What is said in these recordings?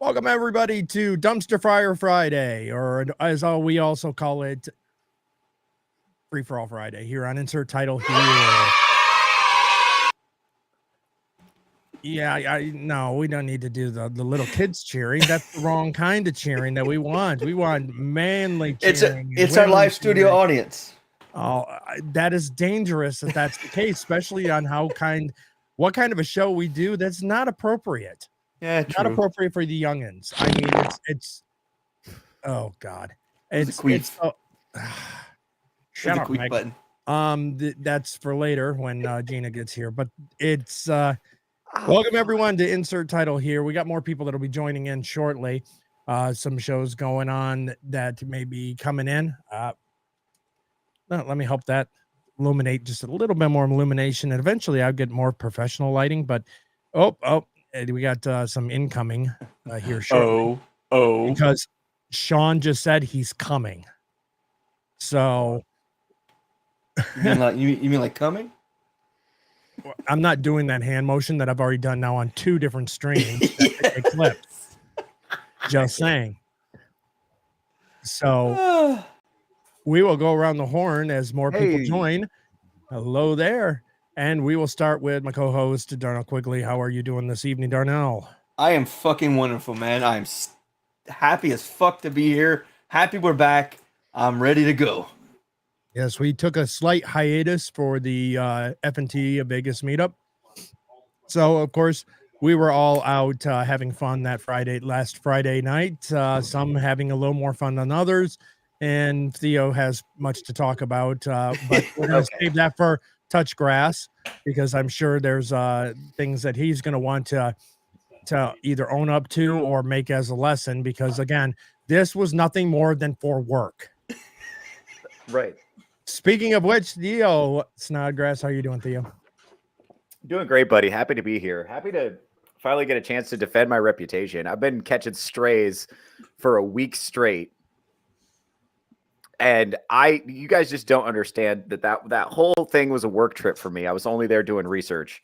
Welcome everybody to Dumpster Fire Friday, or as we also call it, Free for All Friday. Here on Insert Title here. Yeah, no, we don't need to do the little kids cheering. That's the wrong kind of cheering that we want. We want manly cheering. It's our live studio audience. Oh, that is dangerous if that's the case, especially on what kind of a show we do. That's not appropriate. Yeah, not appropriate for the youngins. I mean, it's oh god, it's shut up, Meg. Button. That's for later when Gina gets here. But it's welcome everyone to Insert Title here. We got more people that'll be joining in shortly. Some shows going on that may be coming in. Let me help that illuminate just a little bit more illumination, and eventually I'll get more professional lighting. But we got some incoming here shortly. Because Sean just said he's coming. So you mean like coming? I'm not doing that hand motion that I've already done now on 2 different streams. Clips. Just saying. So we will go around the horn as more people join. Hello there. And we will start with my co-host, Darnell Quigley. How are you doing this evening, Darnell? I am fucking wonderful, man. I'm happy as fuck to be here. Happy we're back. I'm ready to go. Yes, we took a slight hiatus for the F&T Vegas meetup. So, of course, we were all out having fun last Friday night. Some having a little more fun than others. And Theo has much to talk about. But we're going to save that for Touch Grass, because I'm sure there's things that he's going to want to either own up to or make as a lesson, because again, this was nothing more than for work. Right. Speaking of which, Theo Snodgrass, how are you doing, Theo? Doing great, buddy. Happy to be here. Happy to finally get a chance to defend my reputation. I've been catching strays for a week straight. And you guys just don't understand that whole thing was a work trip for me. I was only there doing research.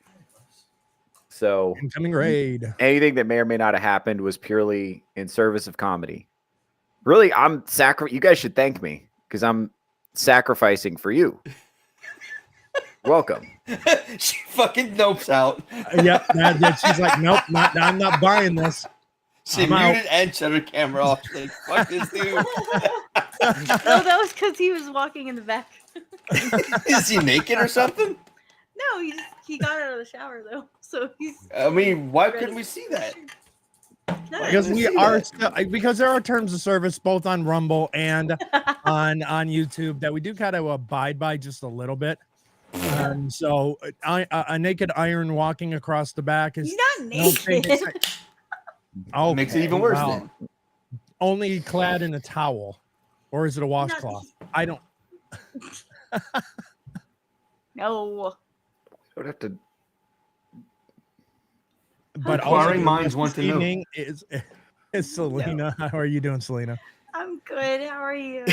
So incoming raid. Anything that may or may not have happened was purely in service of comedy. Really, you guys should thank me, because I'm sacrificing for you. Welcome. She fucking nopes out. Yep. She's like, nope, I'm not buying this. She muted and shut her camera off. She's like, fuck this dude. No, that was because he was walking in the back. Is he naked or something? No, he got out of the shower though, so he's. I mean, why couldn't we see that? Because there are terms of service both on Rumble and on YouTube that we do kind of abide by just a little bit. So a naked iron walking across the back is not naked. Oh, makes it even worse then. Only clad in a towel, or is it a washcloth? I don't. No. Don't have to. But acquiring minds want to know. Evening is Selena. No. How are you doing, Selena? I'm good. How are you?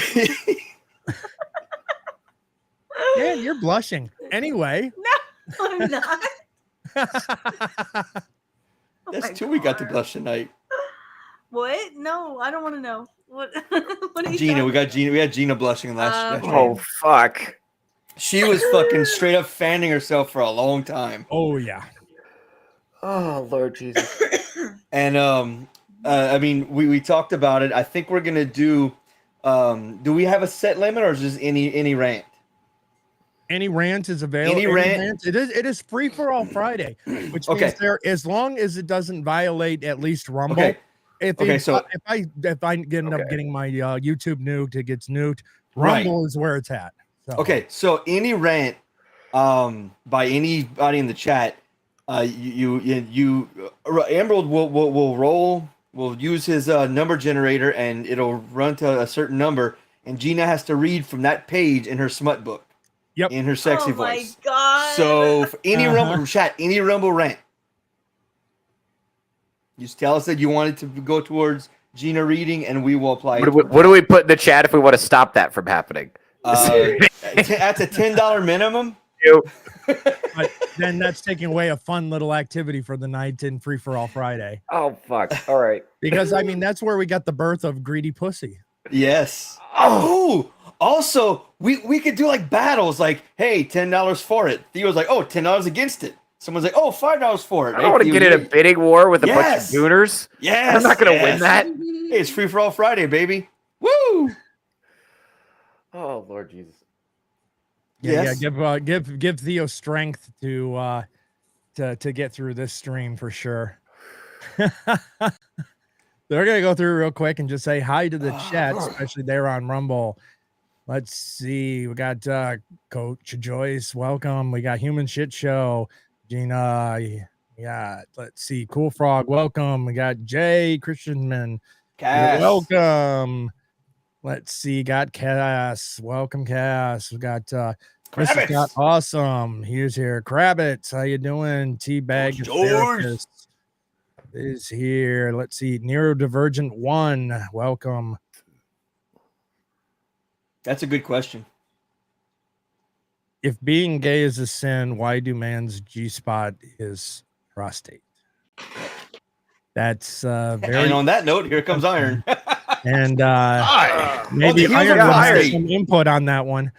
Yeah, you're blushing. Anyway. No, I'm not. That's 2 we got to blush tonight. What? No, I don't want to know. What are you Gina, we had Gina blushing last night. Oh fuck. She was fucking straight up fanning herself for a long time. Oh yeah. Oh Lord Jesus. And I mean, we talked about it. I think we're gonna do we have a set limit, or is just any rant? Any rant is available. Any rant? It is free for all Friday, which means as long as it doesn't violate at least Rumble. Okay. If I end up getting my YouTube nuked, it gets nuked. Rumble is where it's at. So. Okay, so any rant by anybody in the chat, Emerald will roll. We'll use his number generator, and it'll run to a certain number, and Gina has to read from that page in her smut book. Yep. In her sexy voice. Oh my god. So for any Rumble chat, any Rumble rant, just tell us that you want it to go towards Gina reading, and we will apply. What do we put in the chat if we want to stop that from happening? That's a $10 minimum. But then that's taking away a fun little activity for the night in Free for All Friday. Oh fuck! All right. Because I mean, that's where we got the birth of Greedy Pussy. Yes. Oh, also, we could do like battles, like, hey, $10 for it. Theo's like, oh, $10 against it. Someone's like, oh, $5 for it. I don't want to get in a bidding war with a bunch of gooners. Yes. I'm not going to win that. Hey, it's free for all Friday, baby. Woo! Oh, Lord Jesus. Yeah, give Theo strength to get through this stream for sure. They're gonna go through real quick and just say hi to the chat, especially there on Rumble. Let's see, we got Coach Joyce, welcome. We got Human Shit Show, Gina. Yeah, let's see, Cool Frog, welcome. We got Jay Christianman, welcome. Let's see, got Cass, welcome Cass. We got Mr. Scott, awesome. Here's here, Kravitz, how you doing? Teabag Therapist is here. Let's see, Neurodivergent 1, welcome. That's a good question. If being gay is a sin, why do man's G-spot his prostate? That's very. And on that note, here comes Iron. And maybe Iron will have some input on that one.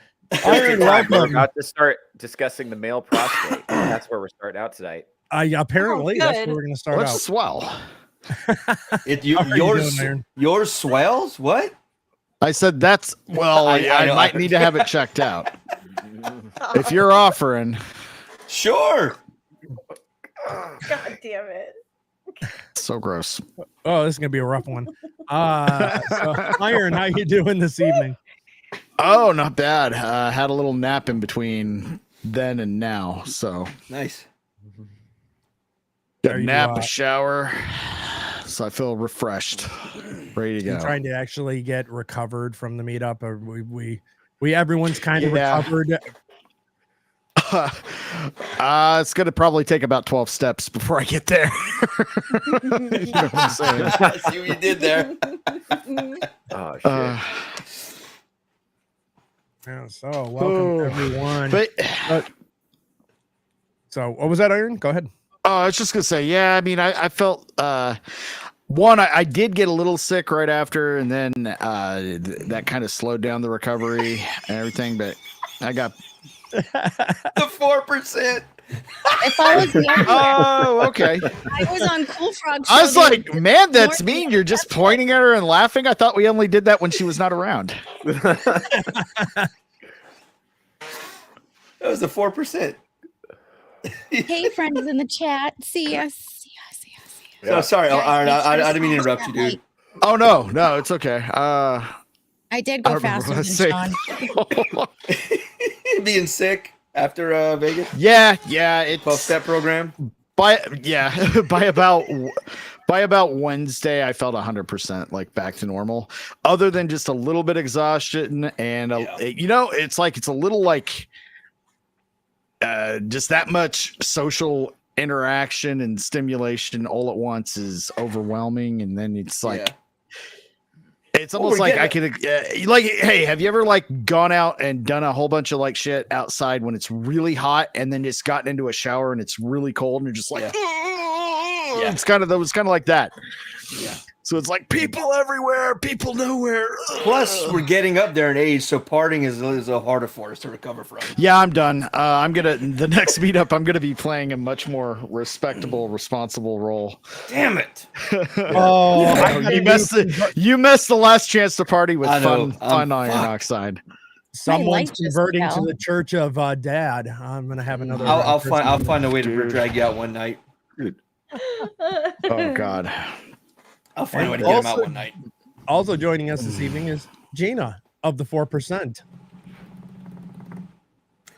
Iron, we're about to start discussing the male prostate. That's where we're starting out tonight. Apparently, that's where we're going to start out. Swell. Yours swells? What? I said that's well. I might need to have it checked out. If you're offering, sure. God damn it! So gross. Oh, this is gonna be a rough one. So, Iron, how you doing this evening? Oh, not bad. Had a little nap in between then and now, so nice. Got a nap, a shower, so I feel refreshed, ready to go. Trying to actually get recovered from the meetup, or we everyone's kind of recovered. It's gonna probably take about 12 steps before I get there. You know what I'm saying? I see what you did there. Oh shit. Yeah, so welcome everyone. So what was that, Iron? Go ahead. I was just gonna say, yeah. I mean, I felt one. I did get a little sick right after, and then that kind of slowed down the recovery and everything. But I got the 4%. If I was younger, oh, okay. I was on Cool Frog. I was like, man, that's mean. You're just pointing at her and laughing. I thought we only did that when she was not around. That was the 4%. Hey, friends in the chat. See us. So sorry, Iron. I didn't mean to interrupt you, dude. Oh no, it's okay. I did go faster than Sean. Being sick after Vegas. Yeah, it's 12-step program. By about Wednesday, I felt 100% like back to normal. Other than just a little bit exhaustion, and it's like it's a little like just that much social interaction and stimulation all at once is overwhelming, and then it's like it's almost like I could like, hey, have you ever like gone out and done a whole bunch of like shit outside when it's really hot, and then just gotten into a shower and it's really cold and you're just like it's kind of like that. Yeah. So it's like people everywhere, people nowhere. Plus, we're getting up there in age, so partying is a harder for us to recover from. Yeah, I'm done. The next meetup, I'm gonna be playing a much more respectable, responsible role. Damn it! You missed the last chance to party with fun iron oxide. Someone's converting to the church of Dad. I'm gonna have another. I'll find a way to drag you out one night. Oh God. I'll find a way to get him out one night. Also joining us this evening is Gina of the 4%.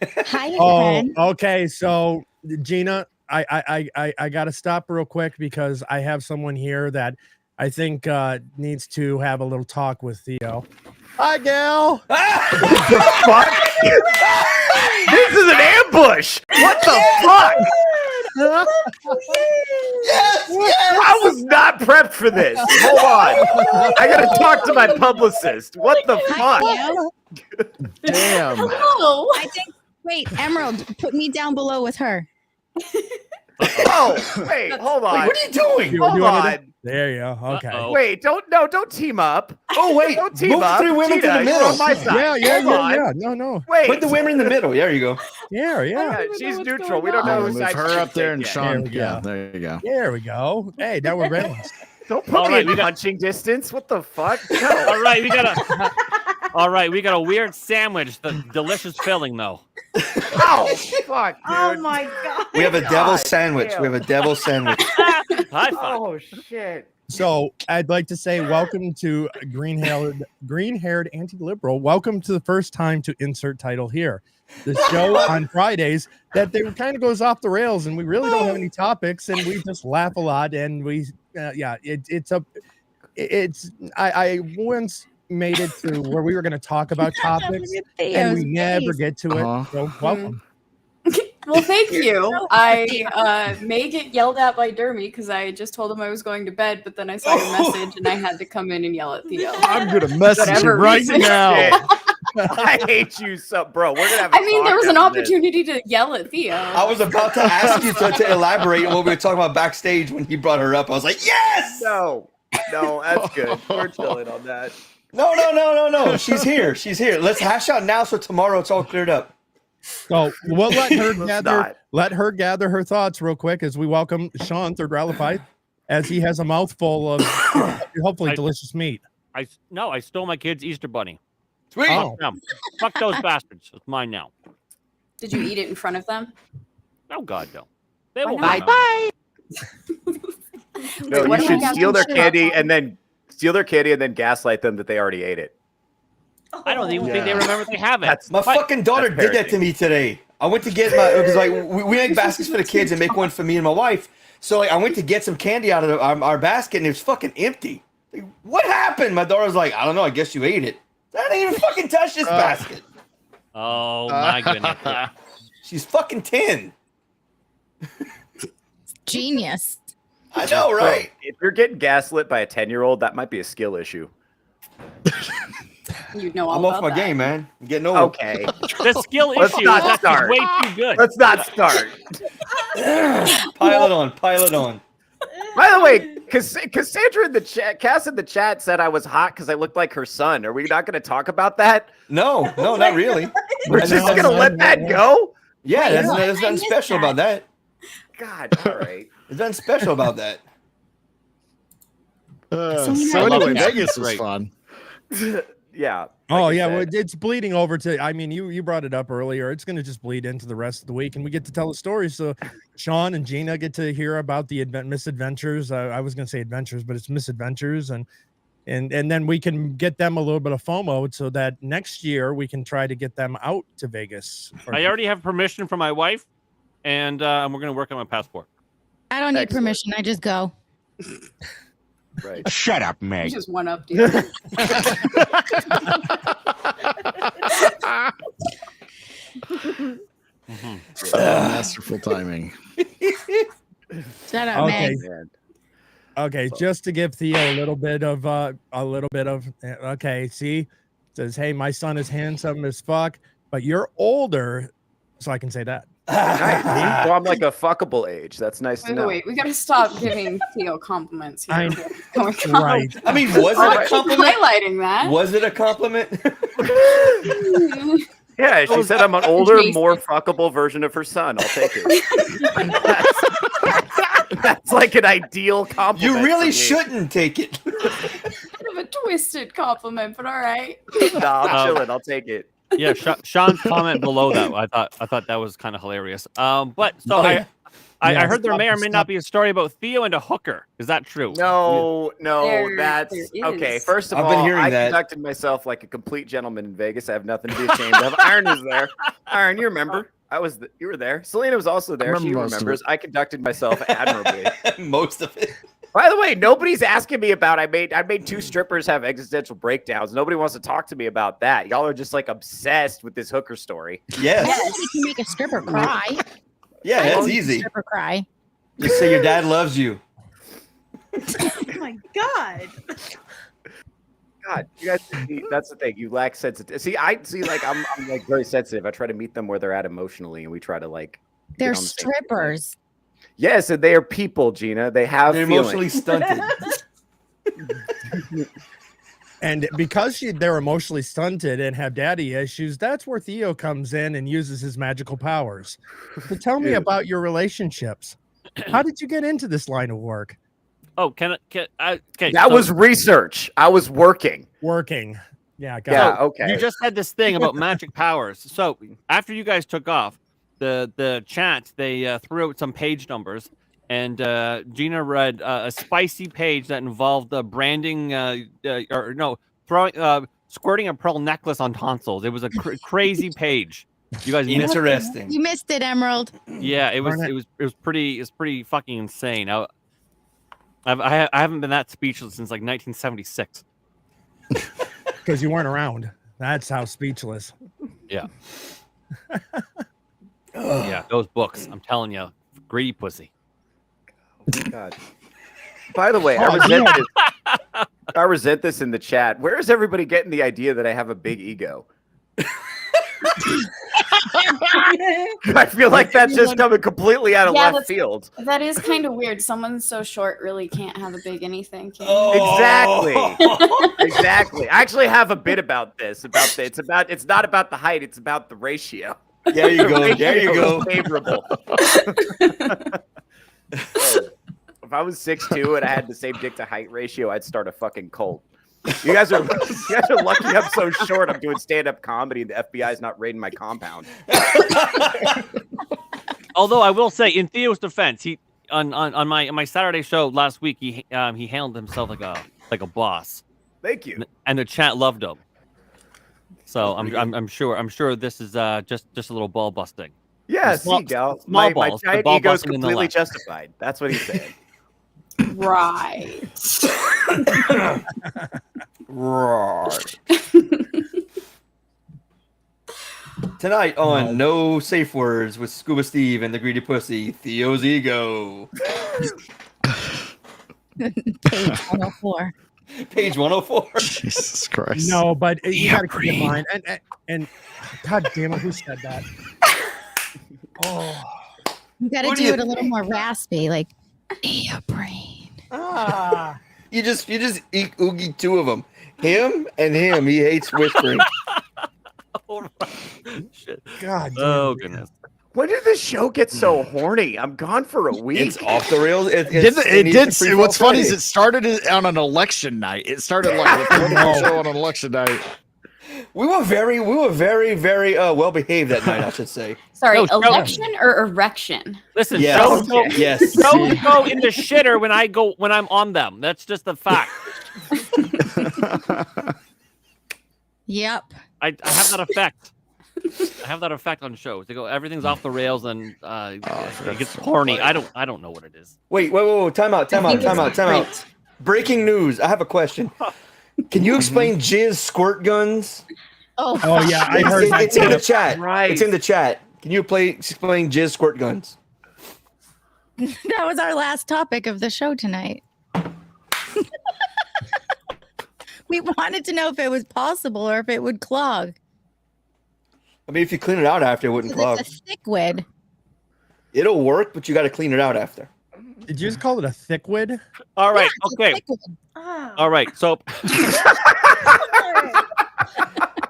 Hi, friend. Okay. So Gina, I got to stop real quick because I have someone here that I think needs to have a little talk with Theo. Hi, Gal. What the fuck? This is an ambush. What the fuck? Yes! I was not prepped for this. Hold on. I gotta talk to my publicist. What the fuck? Damn. Hello. Wait, Emerald, put me down below with her. Oh, wait, hold on. Wait, what are you doing? Hold on. There you go. Okay. Uh-oh. Wait, don't team up. Oh wait, Don't team move the up. 3 women Gina, to the you're middle. on my side. Yeah. No. Wait. Put the women in the middle. There you go. Yeah. Yeah, even she's know what's neutral. going We don't on. know Move whose side her she's up there, and taking. There Sean. we Yeah, go. there you go. There we go. Hey, now we're balanced. Don't put All me right, in we got- punching distance. What the fuck? No. All right, we got a weird sandwich. The delicious filling, though. Oh, fuck, dude. Oh my god. We have a devil sandwich. damn. We have a devil sandwich. High five. Oh, shit. So I'd like to say welcome to green-haired anti-liberal. Welcome to the first time to insert title here. The show on Fridays that they kind of goes off the rails, and we really don't have any topics, and we just laugh a lot. And we, I once made it to where we were going to talk about topics, and we never get to it. So welcome. Well, thank you. I may get yelled at by Dermy because I just told him I was going to bed, but then I saw your message and I had to come in and yell at Theo. I'm gonna message you Whatever right reason. now. Shit. I hate you so, bro. We're gonna have. A I mean, talk there was an after this. opportunity to yell at Theo. I was about to ask you to elaborate on what we were talking about backstage when he brought her up. I was like, yes. No, that's good. We're chilling on that. No. She's here. She's here. Let's hash out now so tomorrow it's all cleared up. So we'll let her Let's gather her thoughts real quick as we welcome Sean, third Railify, as he has a mouthful of hopefully delicious meat. I stole my kid's Easter bunny. Sweet. Oh. Fuck them. Fuck those bastards. It's mine now. Did you eat it in front of them? Oh God, no. They Why won't. not? know. No, Wait, what you do I should got steal some their shit candy on? and then gaslight them that they already ate it. I don't even think they Yeah. remember they have it. That's My What? fucking daughter That's did that to parenting. me today. I went to get because like we make baskets for the kids and make one for me and my wife. So like I went to get some candy out of our basket and it was fucking empty. Like, what happened? My daughter was like, I don't know. I guess you ate it. I didn't even fucking touch this basket. Oh my goodness. Yeah. She's fucking 10. Genius. I know, right? If you're getting gaslit by a 10-year-old, that might be a skill issue. You know all I'm off about my that. game, man. I'm getting old. Okay, The skill Let's issue. not That's start. way too good. let's not start. Pile it on. By the way, Cassandra in the chat, Cass in the chat said I was hot because I looked like her son. Are we not going to talk about that? No, not really. We're I just know. going to let that go? Yeah, there's I nothing missed special that. about that. God, all right. There's nothing special about that. So I love anyway, that. Vegas was Great. fun. Yeah. Oh like you yeah, well, said. it's bleeding over to. I mean, you brought it up earlier. It's going to just bleed into the rest of the week, and we get to tell the stories. So, Sean and Gina get to hear about the misadventures. I was going to say adventures, but it's misadventures, and then we can get them a little bit of FOMO, so that next year we can try to get them out to Vegas. I already have permission from my wife, and we're going to work on my passport. I don't need Excellent. permission. I just go. Right. Shut up, You Meg. just one up, dude. Masterful timing. Shut up, Okay. Meg. Man. Okay, just to give Theo a little bit of okay, see, says, hey, my son is handsome as fuck, but you're older, so I can say that. Nice. Well, I'm like a fuckable age. That's nice to know. Wait, we gotta stop giving Theo compliments here. I- Oh my God. Right. I mean, was it a Keep compliment? highlighting that. Was it a compliment? Yeah, she said I'm an that's older, adjacent. more fuckable version of her son. I'll take it. That's like an ideal compliment. You to really me. shouldn't take it. Bit of a twisted compliment, but all right. Nah, I'm chilling. I'll take it. Yeah, Sean's comment below that. I thought that was kind of hilarious. But so I Yeah, heard there stop- may or may stop. not be a story about Theo and a hooker. Is that true? No, There that's is. okay. First of I've all, been hearing I that. conducted myself like a complete gentleman in Vegas. I have nothing to be ashamed of. Iron was there. Iron, you remember? You were there. Selena was also there. She remember most of remembers. I conducted myself admirably. Most of it. By the way, nobody's asking me about. I made two strippers have existential breakdowns. Nobody wants to talk to me about that. Y'all are just like obsessed with this hooker story. Yes. You can make a stripper cry. Yeah, I that's can make a easy. Stripper cry. Just say your dad loves you. Oh my god. God, you guys. That's the thing. You lack sensitivity. Like I'm like very sensitive. I try to meet them where they're at emotionally, and we try to like. get They're on the same page. strippers. Yes, and they are people, Gina. They have They're feelings. emotionally stunted. And because they're emotionally stunted and have daddy issues, that's where Theo comes in and uses his magical powers. So tell me about your relationships. How did you get into this line of work? Oh, okay. That was research. I was working. Yeah, Okay. You just had this thing about magic powers. So after you guys took off, the chat, they threw out some page numbers, and Gina read a spicy page that involved branding, squirting a pearl necklace on tonsils. It was a crazy page. You guys Interesting. You missed it, Emerald. Yeah, it was pretty fucking insane. I haven't been that speechless since like 1976. Because you weren't around. That's how speechless. Yeah. Yeah, those books. I'm telling you, greedy pussy. Oh my God. By the way, I resent this in the chat. Where is everybody getting the idea that I have a big ego? I feel like that's just coming completely out of left field. That is kind of weird. Someone so short really can't have a big anything. Can Exactly. I actually have a bit about this. It's not about the height. It's about the ratio. There you go. There you go. Favorable. If I was 6'2" and I had the same dick to height ratio, I'd start a fucking cult. You guys are lucky I'm so short. I'm doing stand-up comedy and the FBI's not raiding my compound. Although I will say, in Theo's defense, he on my Saturday show last week, he handled himself like a boss. Thank you. And the chat loved him. So I'm sure this is just a little ball busting. Yeah, Small my balls, giant ball ego is busting in the completely left. justified. That's what he's saying. Right. Right. Tonight on No Safe Words with Scuba Steve and the Greedy Pussy, Theo's ego. Page 104. Page 104. Jesus Christ. No, but you gotta keep in mind, and God damn it, who said that? Oh, You got to What do do you it a little more raspy, like your brain. You just eat Oogie two of them. Him and him. He hates whispering. Oh, shit. God. Oh goodness. When did this show get so horny? I'm gone for a week. It's off the rails. It did. What's funny is it started on an election night. It started like a political show on an election night. We were very well behaved that night, I should say. Sorry, No, election or erection? Listen, Yes. shows go, Yes. shows go in the shitter when I'm on them. That's just the fact. Yep. I have that effect. I have that effect on shows. They go, everything's off the rails, and it gets horny. I don't know what it is. Wait. Time out. Breaking news. I have a question. Can you explain jizz squirt guns? Oh, Yeah, I heard that. It's in the chat. Right. It's in the chat. Can you explain jizz squirt guns? that was our last topic of the show tonight. We wanted to know if it was possible or if it would clog. I mean, if you clean it out after, it wouldn't clog. It's a thickwid. It'll work, but you got to clean it out after. Did you just call it a thickwid? All right. Yeah, it's a Okay. thickwid. Oh. All right. So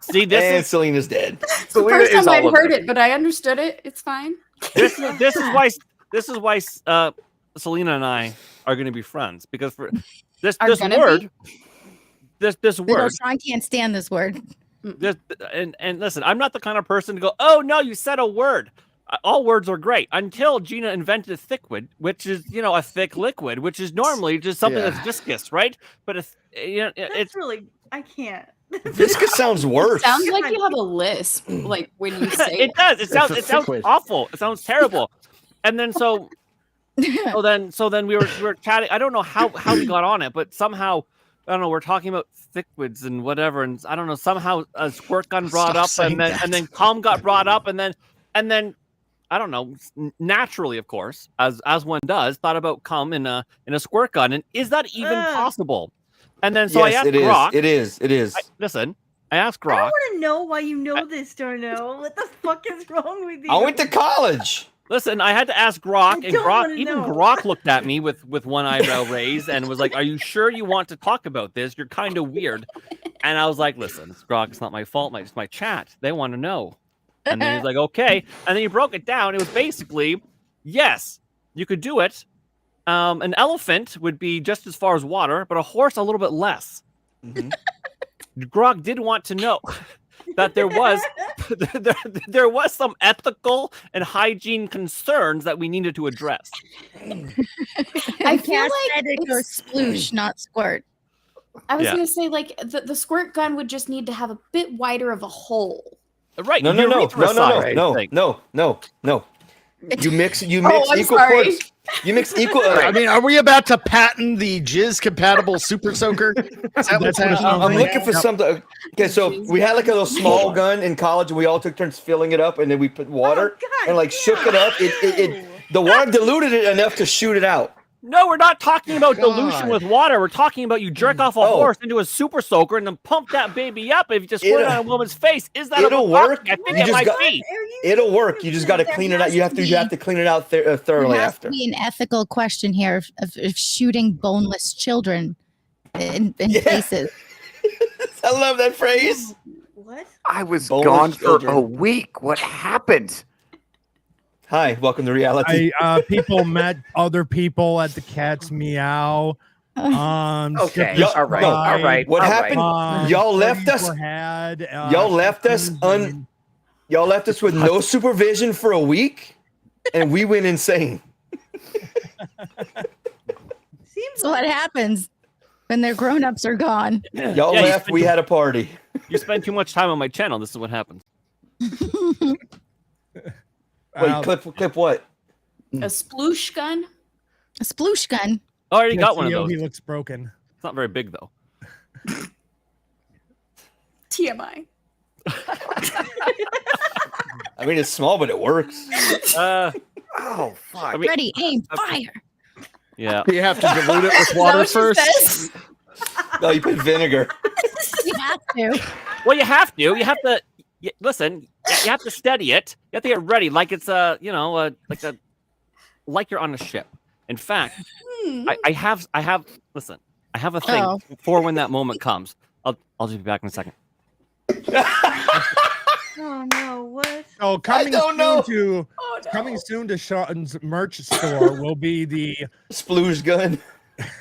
see, this And is Selena's dead. It's the first time I'd heard it, but I understood it. It's fine. this is why Selena and I are going to be friends, because for this word. This No, word, Sean can't stand this word. and listen, I'm not the kind of person to go, oh no, you said a word. All words are great until Gina invented a thickwid, which is a thick liquid, which is normally just something that's viscous, right? But That's really, I can't. Viscous sounds worse. Sounds like you have a lisp, like when you say it does. It sounds thickwid. awful. It sounds terrible. And then so then we were chatting. I don't know how we got on it, but somehow, I don't know, we're talking about thickwids and whatever, and I don't know, somehow a squirt gun brought up, and then calm got brought up, and then I don't know, naturally, of course, as one does, thought about cum in a squirt gun, and is that even possible? And then so I asked Grok. It is. I asked Grok. I want to know why you know this, Darnell. What the fuck is wrong with you? I went to college. Listen, I had to ask Grok, I and don't Grok, wanna even know. Grok looked at me with one eyebrow raised and was like, "Are you sure you want to talk about this? You're kind of weird." And I was like, "Listen, Grok, it's not my fault. It's my chat. They want to know." And then he's like, "Okay." And then he broke it down. It was basically, yes, you could do it. An elephant would be just as far as water, but a horse a little bit less. Grok did want to know that there was there was some ethical and hygiene concerns that we needed to address. I feel like Castrated or sploosh, not squirt. I was Yeah. gonna say, like, the squirt gun would just need to have a bit wider of a hole. Right? No. urethra size, I think. No. You mix I'm equal sorry. parts. You mix equal. I mean, are we about to patent the jizz compatible super soaker? Is that what's That's what it happening? sounds I'm like. looking for something. Okay, so we had like a little small gun in college, and we all took turns filling it up, and then we put water God, and like shook it up. It the water diluted it enough to shoot it out. No, we're not talking about God. dilution with water. We're talking about you jerk off a Oh. horse into a super soaker and then pump that baby up. If you just squirt it on a woman's face, is that It'll a work. I think You it just might got- be. It'll work. You just got to clean it out. You have to clean it out thoroughly There has after. to be an ethical question here of shooting boneless children in Yeah. faces. I love that phrase. What? I was Boneless gone for children. a week. What happened? Hi, welcome to reality. People met other people at the Cat's Meow. Okay, Skipper's all right, no, all right. What all happened? right. Y'all left parties us- were had, Y'all left us Y'all left us with no supervision for a week, and we went insane. Seems So what happens when their grown-ups are gone? Y'all Yeah, you left. spent We too- had a party. You spend too much time on my channel. This is what happens. Wait, clip what? A sploosh gun? A sploosh gun. I already got one of those. He looks broken. It's not very big though. TMI. I mean, it's small, but it works. Oh fuck! I mean, Ready, aim, fire. yeah. You have to dilute it with Is that water what she first. says? No, you put vinegar. You have to. Well, you have to. You have to. Listen. You have to steady it. You have to get ready, like it's like you're on a ship. In fact, I have. Listen, I have a thing for when that moment comes. I'll just be back in a second. Oh no! What? Oh, coming don't soon know. to Oh, no. coming soon to Sean's merch store will be the Splooge gun.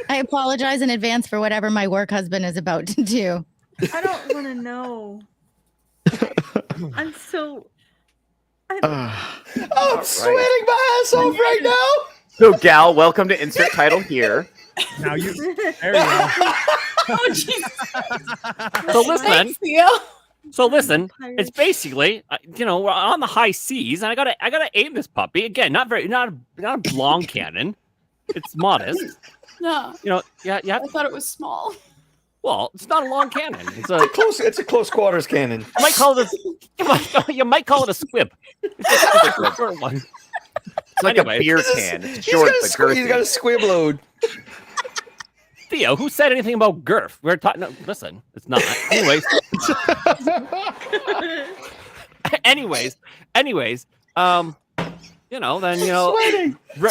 I apologize in advance for whatever my work husband is about to do. I don't want to know. I'm so. I'm sweating my ass off right now. So, Gal, welcome to insert title here. now you. There you go. Oh, Jesus. So listen. Thanks, Theo. So listen. It's basically, we're on the high seas, and I gotta aim this puppy again. Not a long cannon. It's modest. No, You have. I thought it was small. Well, it's not a long cannon. It's a. It's a close quarters cannon. You might call it you might call it a squib. It's a short one. It's like Anyway. a beer can. It's short but He's got a girthy. squib load. Theo, who said anything about girth? We're talking. No, listen, it's not. Anyways.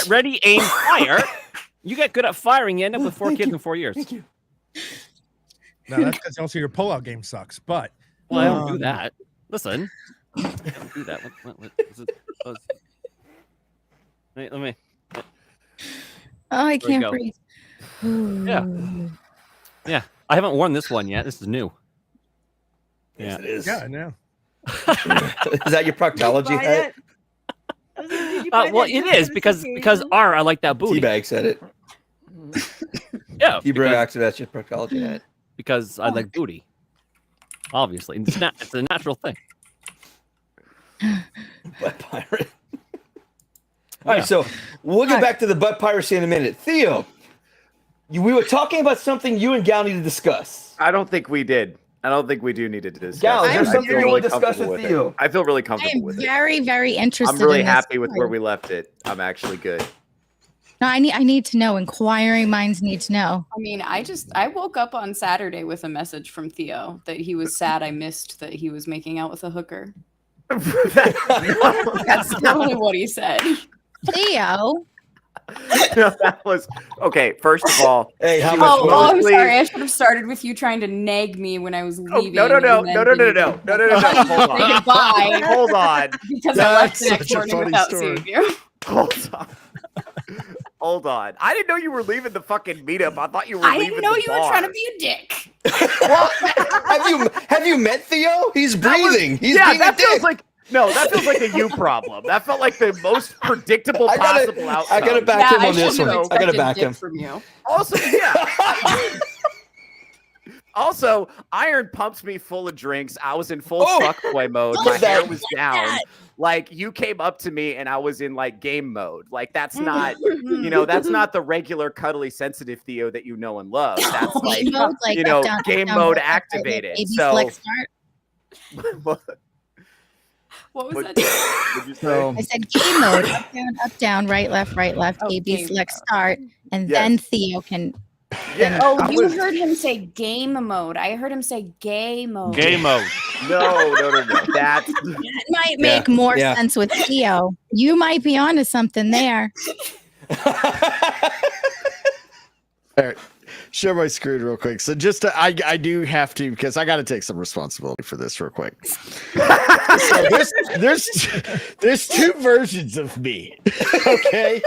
Ready, aim, fire. You get good at firing, you end up with 4 kids in 4 years. Thank you. No, that's because also your pullout game sucks. But Well, I don't do that. Listen, I don't do that. What is it? Let me. Oh, I There we can't go. breathe. Yeah, I haven't worn this one yet. This is new. Yes, Yeah. it is. yeah, no. Is that your proctology Buy hat? that? Did you buy Well, that it just is for because this because occasion? I like that booty. Teabag said it. Yeah, Teabag because, acted that's your proctology hat. because I like booty. Obviously, it's a natural thing. Butt pirate. All right, so we'll get back to the butt piracy in a minute. Theo, we were talking about something you and Gal need to discuss. I don't think we did. I don't think we do need to discuss. Gal, is there it. I something feel you wanna discuss comfortable with it. Theo? I feel really I comfortable am with it. very, very interested. I'm really in this happy with story. where we left it. I'm actually good. No, I need to know. Inquiring minds need to know. I mean, I woke up on Saturday with a message from Theo that he was sad I missed that he was making out with a hooker. That's totally what he said. Theo. No, that was okay. First of all, Hey, how she much was Oh, I'm mostly- sorry. I should have started with you trying to nag me when I was Oh, leaving. no. and then Hold on. Say goodbye Hold on. because I left the That's next such a morning funny without story. seeing you. Hold on. Hold on. I didn't know you were leaving the fucking meetup. I thought you were I leaving didn't know the you were bar. trying to be a dick. have you met Theo? He's breathing. He's yeah, being that a dick. feels like that feels like a you problem. That felt like the most predictable possible outcome. I gotta back him I on this shouldn't one. have I gotta expected back dick him. from you. Also, yeah. Also, Iron pumps me full of drinks. I was in full fuckboy mode. Look My at that. hair was down. Like, you came up to me and I was in like game mode. Like, that's not, that's not the regular cuddly sensitive Theo that you know and love. That's like, Game mode, like up, up, down, game down, mode right, left, right, activated. left, A, B, So, select, start. What was What- that? What'd you say? So I said game mode, up, down, right, left, Oh, A, B, game select, mode. start, and Yes. then Theo can. Yeah, Oh, I you was- heard him say game mode. I heard him say gay mode. Game mode. No. That's That might make more sense with Theo. You might be onto something there. all right, share my screen real quick. So just to, I do have to, because I got to take some responsibility for this real quick. So there's two versions of me. Okay,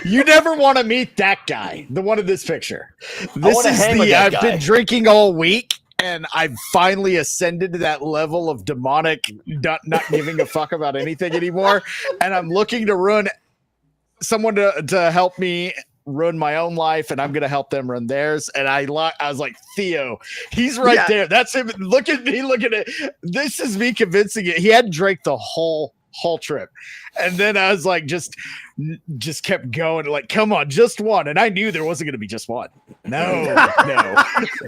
you never want to meet that guy, the one in this picture. This wanna is hang with the that I've guy. been drinking all week. And I've finally ascended to that level of demonic, not giving a fuck about anything anymore. And I'm looking to ruin someone to help me ruin my own life, and I'm gonna help them run theirs. And I was like, Theo, he's right there. That's him. Look at me. Look at it. This is me convincing it. He hadn't drank the whole trip. And then I was like, just kept going, like, come on, just one. And I knew there wasn't going to be just one. No.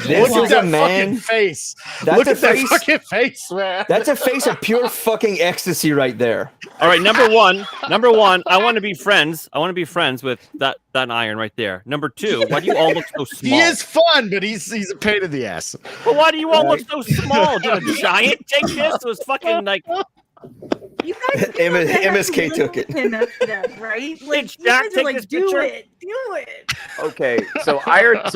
This Look is at a that man. fucking face. That's Look a at that face. fucking face, man. That's a face of pure fucking ecstasy right there. All right, number one, I want to be friends. I want to be friends with that Iron right there. Number two, why do you all look so small? He is fun, but he's a pain in the ass. But why do you all look so small? Do you have a giant take this? It was fucking like You guys feel like I have MSK to took live it. with that, right? Like, Bitch, you Jack, guys are take like, this do picture. it. okay. So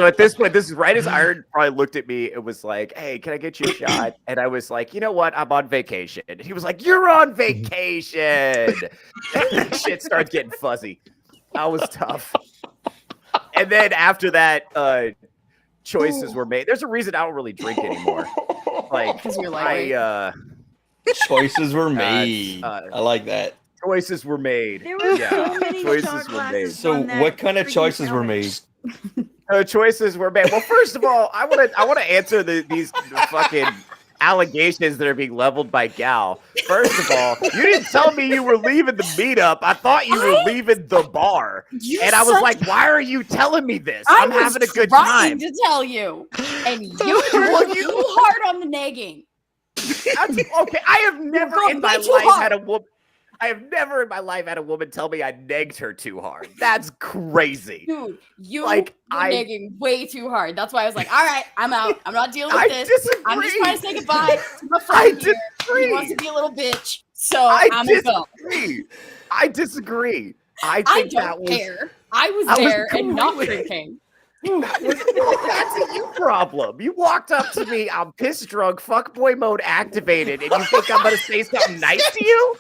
at this point, this is right as Iron probably looked at me. It was like, hey, can I get you a shot? And I was like, you know what? I'm on vacation. And he was like, you're on vacation. And shit started getting fuzzy. I was tough. And then after that, choices were made. There's a reason I don't really drink anymore. Like, 'Cause you're lightweight. Choices were made. I like that. Choices were made. There were Yeah. so many Choices shot were glasses made. So on that what kind of freaking choices were couch. made? Choices were made. Well, first of all, I want to answer these fucking allegations that are being leveled by Gal. First of all, you didn't tell me you were leaving the meetup. I thought you were leaving the bar, and I was like, "Why are you telling me this? I'm was having a good trying time." to tell you, and you were too hard on the nagging. That's, okay, I have never going in my way too life hard. had a woman. I have never in my life had a woman tell me I negged her too hard. That's crazy. Dude, you Like, were I- nagging way too hard. That's why I was like, all right, I'm out. I'm not dealing with I this. disagree. I'm just trying to say goodbye to my I friend here. disagree. He wants to be a little bitch, so I I'm gonna go. disagree. I disagree. I I think that don't was care. I was I was there and not completely- drinking. That's a you problem. You walked up to me, I'm pissed drunk, fuckboy mode activated, and you think I'm gonna say something nice to you?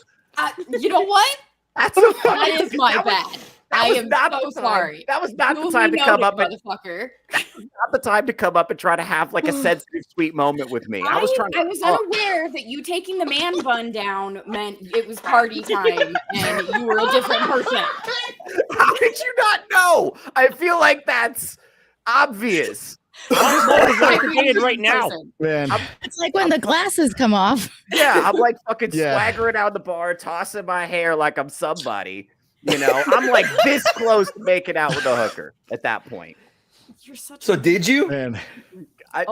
You know what? That's a That is my that was- bad. that I was am not so the time. sorry. That was not the Duly time to come noted, up and motherfucker. not the time to come up and try to have like a sensitive, sweet moment with me. I was trying to. I was unaware that you taking the man bun down meant it was party time and you were a different person. How did you not know? I feel like that's obvious. I was a It right different now. person. Man, It's like when the glasses come off. Yeah, I'm like fucking Yeah. swaggering out the bar, tossing my hair like I'm somebody. You know, I'm like this close to making out with a hooker at that point. You're such So did you? man.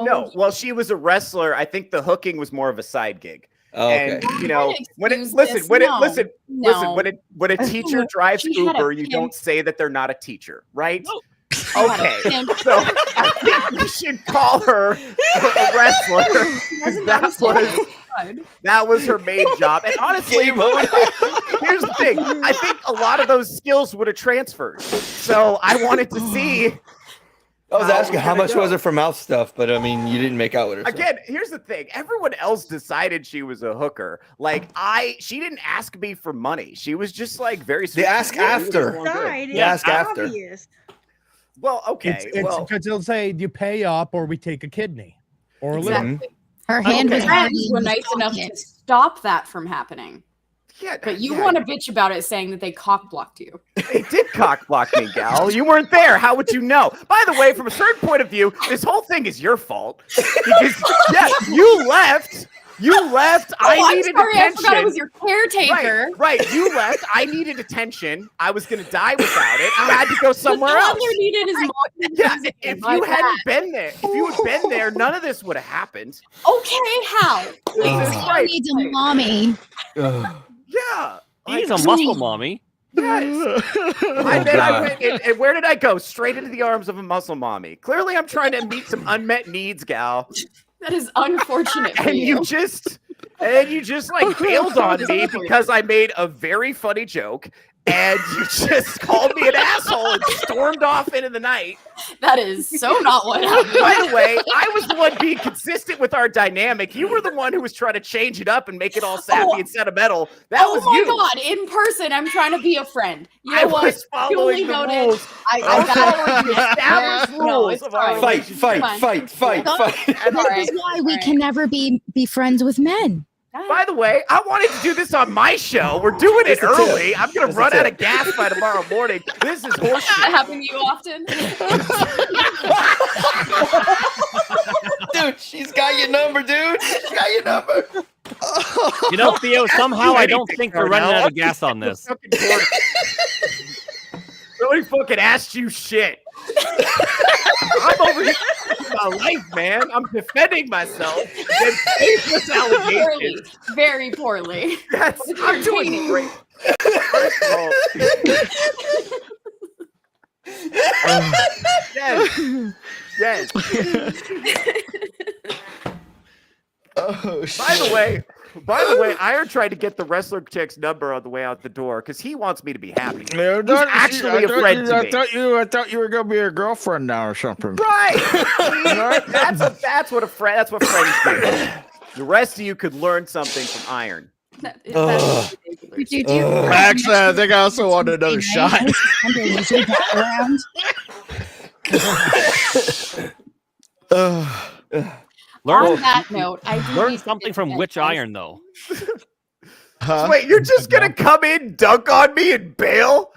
No, well, she was a wrestler. I think the hooking was more of a side gig. Oh, okay. And you know, when it Excuse listen, this. when it No. listen, No. listen, when a teacher drives She had a Uber, you pimp. don't say that they're not a teacher, right? No. Okay, so I think we should call her a wrestler. That was her main job. And honestly, here's the thing. I think a lot of those skills would have transferred. So I wanted to see. I was asking how much was it for mouth stuff, but I mean, you didn't make out with her. Again, here's the thing. Everyone else decided she was a hooker. Like she didn't ask me for money. She was just like very sweet. They ask after. Ask after. Well, okay. It's because they'll say, do you pay up or we take a kidney or a liver? Her hand was friends were nice enough to stop that from happening. Yeah, but you want to bitch about it, saying that they cock blocked you. They did cock block me, gal. You weren't there. How would you know? By the way, from a certain point of view, this whole thing is your fault because you left. You left. I needed attention. I forgot it was your caretaker. Right. You left. I needed attention. I was gonna die without it. I had to go somewhere else. All you needed is yeah. If you hadn't been there, if you had been there, none of this would have happened. Okay, how? He needs a mommy. Yeah. He's a muscle mommy. Yes. And then I went, and where did I go? Straight into the arms of a muscle mommy. Clearly, I'm trying to meet some unmet needs, gal. That is unfortunate. And you just like bailed on me because I made a very funny joke. And you just called me an asshole and stormed off into the night. That is so not what happened. By the way, I was the one being consistent with our dynamic. You were the one who was trying to change it up and make it all sappy and sentimental. That was you. Oh my God, in person, I'm trying to be a friend. You know I what? was following the rules. I followed the established rules of our fight. That is why we can never be friends with men. By the way, I wanted to do this on my show. We're doing it early. I'm going to run out of gas by tomorrow morning. This is horseshit. That happen to you often? Dude, she's got your number, dude. She's got your number. You know, Theo, somehow I don't think we're running out of gas on this. Nobody fucking asked you shit. I'm over here my life, man. I'm defending myself against baseless allegations. Very poorly. I'm doing great. First of all, yes. Oh, shit. By the way, Iron tried to get the wrestler chick's number on the way out the door because he wants me to be happy. He's actually a friend to me. I thought you were gonna be a girlfriend now or something. Right. That's what friends do. The rest of you could learn something from Iron. Actually, I think I also want another shot. On that note, I do learn something from Witch Iron, though. Huh? Wait, you're just gonna come in, dunk on me, and bail?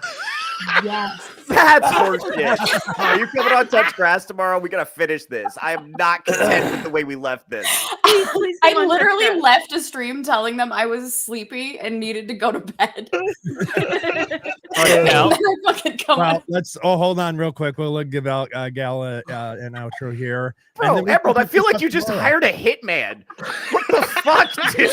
Yes. That's horseshit. Are you coming on Touch Grass tomorrow? We gotta finish this. I am not content with the way we left this. I literally left a stream telling them I was sleepy and needed to go to bed. Let's hold on real quick. We'll give out Gal an outro here. Bro, Emerald, I feel like you just hired a hitman. What the fuck, dude?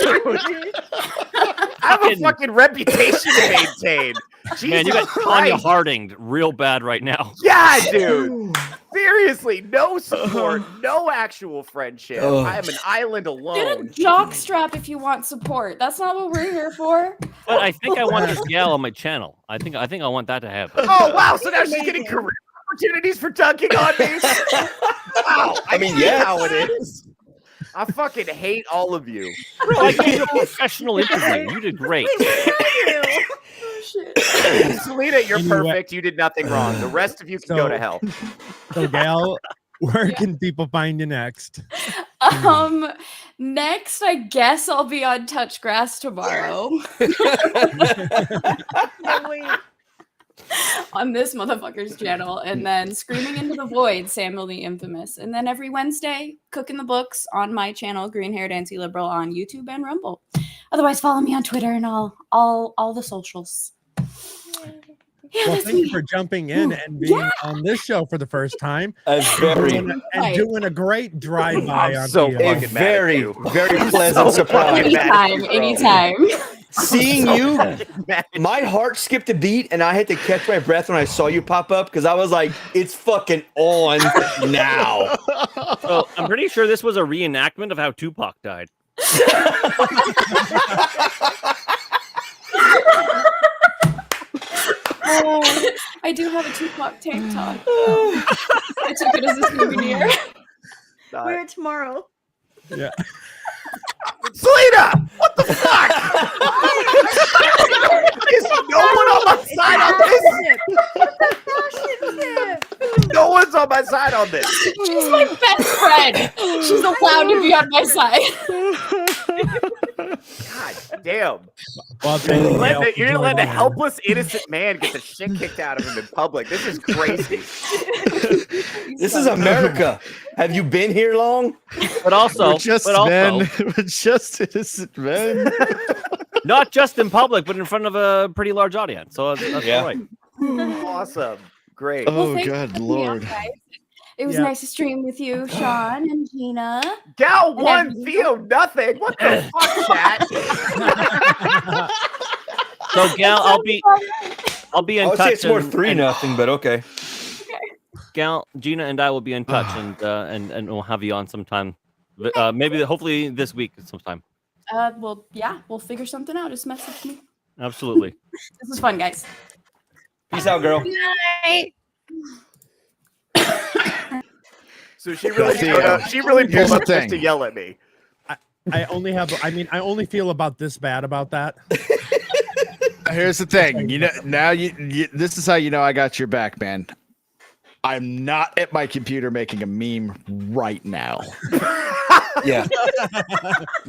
I have a fucking reputation to maintain. Jesus Man, you got Christ. Tanya Harding real bad right now. Yeah, dude. Seriously, no support, no actual friendship. I am an island alone. Get a jockstrap if you want support. That's not what we're here for. But I think I want this gal on my channel. I think I want that to happen. Oh wow! So now she's getting career opportunities for dunking on me. Wow! I mean, yeah, how it is. I fucking hate all of you. Bro, I gave a professional interview. You did great. Selena, you're perfect. You did nothing wrong. The rest of you can go to hell. So, Gal, where can people find you next? Next, I guess I'll be on Touch Grass tomorrow. On this motherfucker's channel, and then Screaming into the Void, Samuel the Infamous, and then every Wednesday, Cooking the Books on my channel, Green Haired Anti-Liberal, on YouTube and Rumble. Otherwise, follow me on Twitter and all the socials. Yeah, well, thank you for jumping in and being on this show for the first time. Doing a great drive-by on so Theo. very pleasant surprise. Anytime. Seeing you, my heart skipped a beat, and I had to catch my breath when I saw you pop up because I was like, "It's fucking on now." So I'm pretty sure this was a reenactment of how Tupac died. I do have a Tupac tank top. I took it as a souvenir. Wear it tomorrow. Yeah. Selena, what the fuck? Is no one on my side on this? No one's on my side on this. She's my best friend. She's allowed to be on my side. God damn. Well, You're gonna let a helpless, innocent man get the shit kicked out of him in public. This is crazy. This is America. Have you been here long? But also, We're just innocent men. not just in public, but in front of a pretty large audience. So that's Yeah. all right. Awesome. Great. Oh, thanks good for having me on, Lord. guys. It was Yeah. nice to stream with you, Sean and Gina. Gal And won, everything. Theo nothing. What the fuck, chat? So Gal, I'll be I in would say touch. it's more and- 3-0, but okay. Gal, Gina, and I will be in touch, and we'll have you on sometime. Maybe hopefully this week sometime. Well, yeah, we'll figure something out. Just message me. Absolutely. This was fun, guys. Peace out, girl. So she really Theo, showed up. She really here's pulled the up just to thing. yell at me. I only feel about this bad about that. Here's the thing. You know, now you this is how you know I got your back, man. I'm not at my computer making a meme right now. Yeah.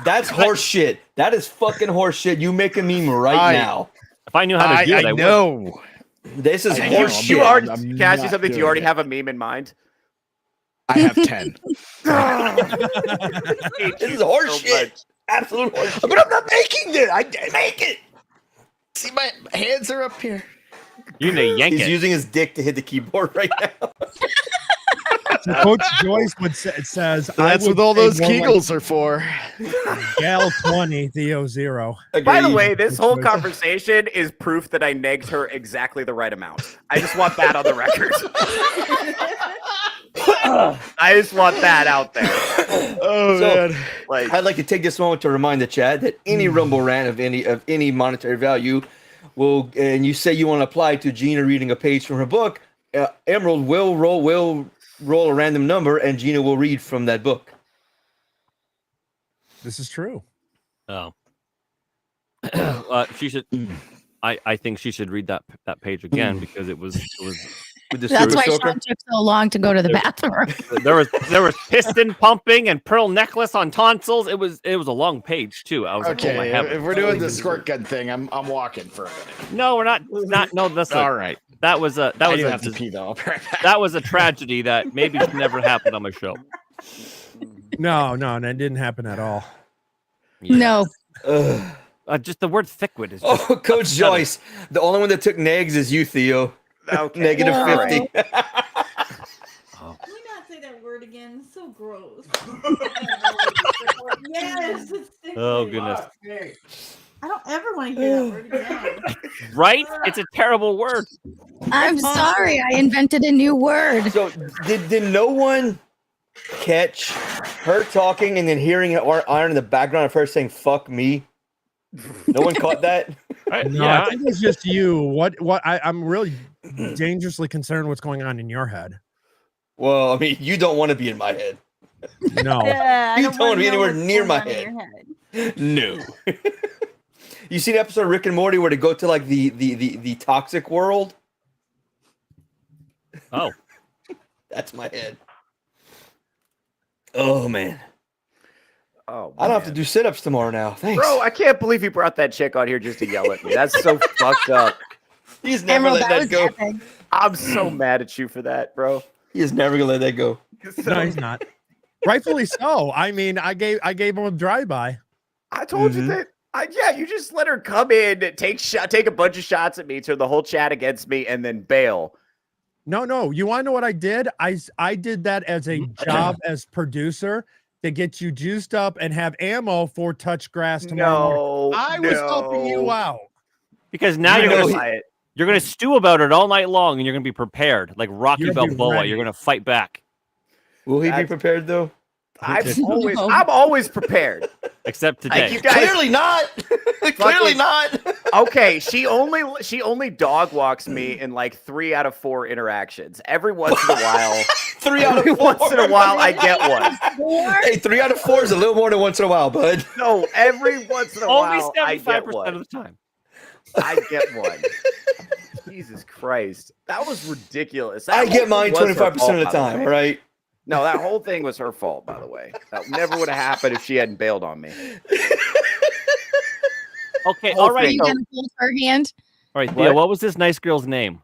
That's horse shit. That is fucking horse shit. You make a meme right now. If I knew how to do it, I would. know. This is I horse know. shit. You already, I'm can I ask you not something? Do you doing already it. have a meme in mind? I have 10. This is horse shit. Absolute horse shit. But I'm not making it. I make it. See, my hands are up here. You need to yank He's it. using his dick to hit the keyboard right now. So Coach Joyce would say, it says, That's I what would all say those more Kegels are for. like Gal 20, Theo 0. By the Agreed. way, this whole Choice. conversation is proof that I negged her exactly the right amount. I just want that on the record. I just want that out there. Oh, So- man. Like, I'd like to take this moment to remind the chat that any Rumble rant of any monetary value will, and you say you want to apply to Gina reading a page from her book, Emerald will roll a random number, and Gina will read from that book. This is true. Oh. She should. I think she should read that page again because it was With the That's Super why Soaker. Sean took so long to go to the bathroom. there was piston pumping and pearl necklace on tonsils. It was a long page too. I was like, oh my Okay, heavens. if we're doing the squirt gun thing, I'm walking for a minute. No, we're not. No, that's All right. that was a I do have to pee though. I'll be right back. that was a tragedy that maybe should never happen on my show. No, that didn't happen at all. No. Ugh. Just the word thickwit is just Oh, Coach Joyce, the only one that took negs is you, Theo. okay. Negative All 50. Can we not say that word again? It's so gross. Yes. It's Oh, sticky. goodness. I don't ever want to hear that word again. right. It's a terrible word. I'm sorry. I invented a new word. So did no one catch her talking and then hearing Iron in the background of her saying "fuck me"? No one caught that. No, Yeah. I think it's just you. I'm really dangerously concerned what's going on in your head. Well, I mean, you don't want to be in my head. No. Yeah, I You don't don't wanna be know anywhere what's near going my on in your head. No. You see the episode of Rick and Morty where they go to like the toxic world? Oh, That's my head. Oh man. Oh, I don't have to man. do sit-ups tomorrow now. Thanks. Bro, I can't believe you brought that chick on here just to yell at me. That's so fucked up. He's never Emerald, let that that was go. epic. I'm so mad at you for that, bro. He is never gonna let that go. No, he's not. Rightfully so. I mean, I gave him a drive-by. I told you that. Yeah, you just let her come in, take a bunch of shots at me, turn the whole chat against me, and then bail. No. You want to know what I did? I did that as a job as producer, to get you juiced up and have ammo for touch grass tomorrow morning. I was helping you out. Because now you're gonna stew about it all night long, and you're gonna be prepared, like Rocky Balboa. You're gonna fight back. Will he be prepared though? I'm always prepared. Except today. You guys, clearly not. Clearly not. Okay, she only dog walks me in like 3 out of 4 interactions. Every once in a while, 3 out of 4. Once in a while, I get one. Hey, 3 out of 4 is a little more than once in a while, bud. No, every once in a only while, 75% of the time. I get one. Jesus Christ, that was ridiculous. I get mine 25% of the time, right? No, that whole thing was her fault, by the way. That never would have happened if she hadn't bailed on me. Okay, all right. You gonna hold her hand? All right, Theo, what was this nice girl's name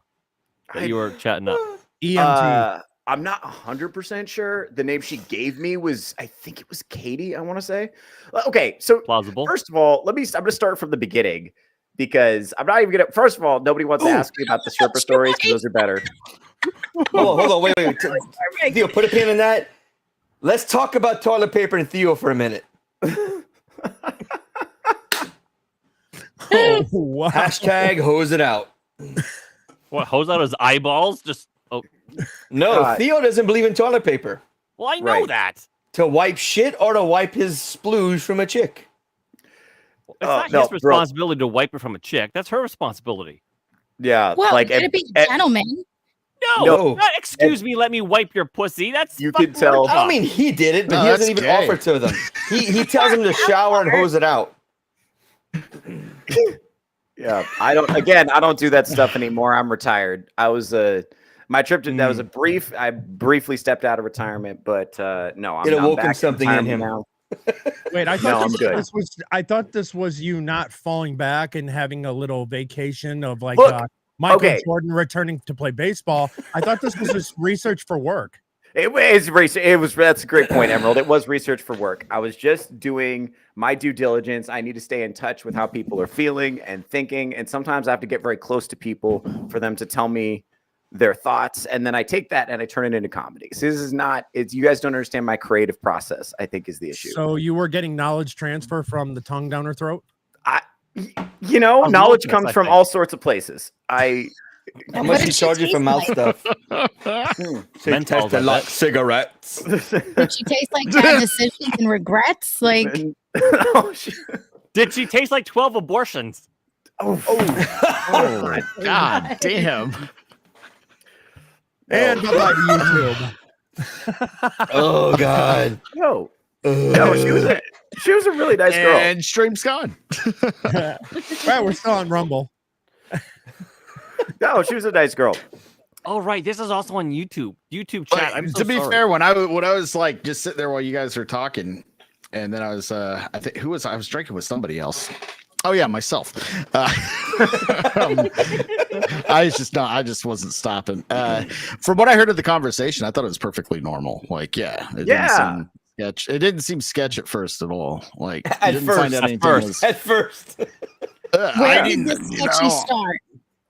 that you were chatting up? EMT. I'm not 100% sure. The name she gave me was, I think it was Katie, I want to say. Okay, so plausible. First of all, I'm going to start from the beginning because I'm not even going to. First of all, nobody wants to ask me about the stripper stories because those are better. Hold on, wait. Theo, put a pin in that. Let's talk about toilet paper and Theo for a minute. Oh, wow. Hashtag hose it out. What, hose out his eyeballs? Just No, Theo doesn't believe in toilet paper. well, I know that. To wipe shit or to wipe his splooge from a chick. It's not his responsibility to wipe it from a chick. That's her responsibility. Yeah, Well, like gotta be a gentleman. No, not excuse me, let me wipe your pussy. That's you can tell. I don't mean he did it, but he doesn't even offer to them. He tells them to shower and hose it out. Yeah, I don't do that stuff anymore. I'm retired. I was my trip to that was I briefly stepped out of retirement, but no, I'm awoken something in him now. Wait, I thought this was you not falling back and having a little vacation of like Michael Jordan returning to play baseball. I thought this was just research for work. It was. That's a great point, Emerald. It was research for work. I was just doing my due diligence. I need to stay in touch with how people are feeling and thinking, and sometimes I have to get very close to people for them to tell me their thoughts, and then I take that and I turn it into comedy. So this is not. It's you guys don't understand my creative process, I think, is the issue. So you were getting knowledge transfer from the tongue down her throat. Knowledge comes from all sorts of places. How much he charge you for mouth stuff? She tastes like cigarettes. Did she taste like bad decisions and regrets? Like, did she taste like 12 abortions? Oh my God damn. And YouTube. Oh God. No, she was a really nice girl. And stream's gone. Right, we're still on Rumble. No, she was a nice girl. Oh, right. This is also on YouTube. YouTube chat. I'm so to be sorry. fair, when I was like just sitting there while you guys were talking, and then I was I was drinking with somebody else. Oh yeah, myself. I just wasn't stopping. From what I heard of the conversation, I thought it was perfectly normal. Like, it didn't seem sketch. It didn't seem sketch at first at all. Like at first. Where did this sketchy start?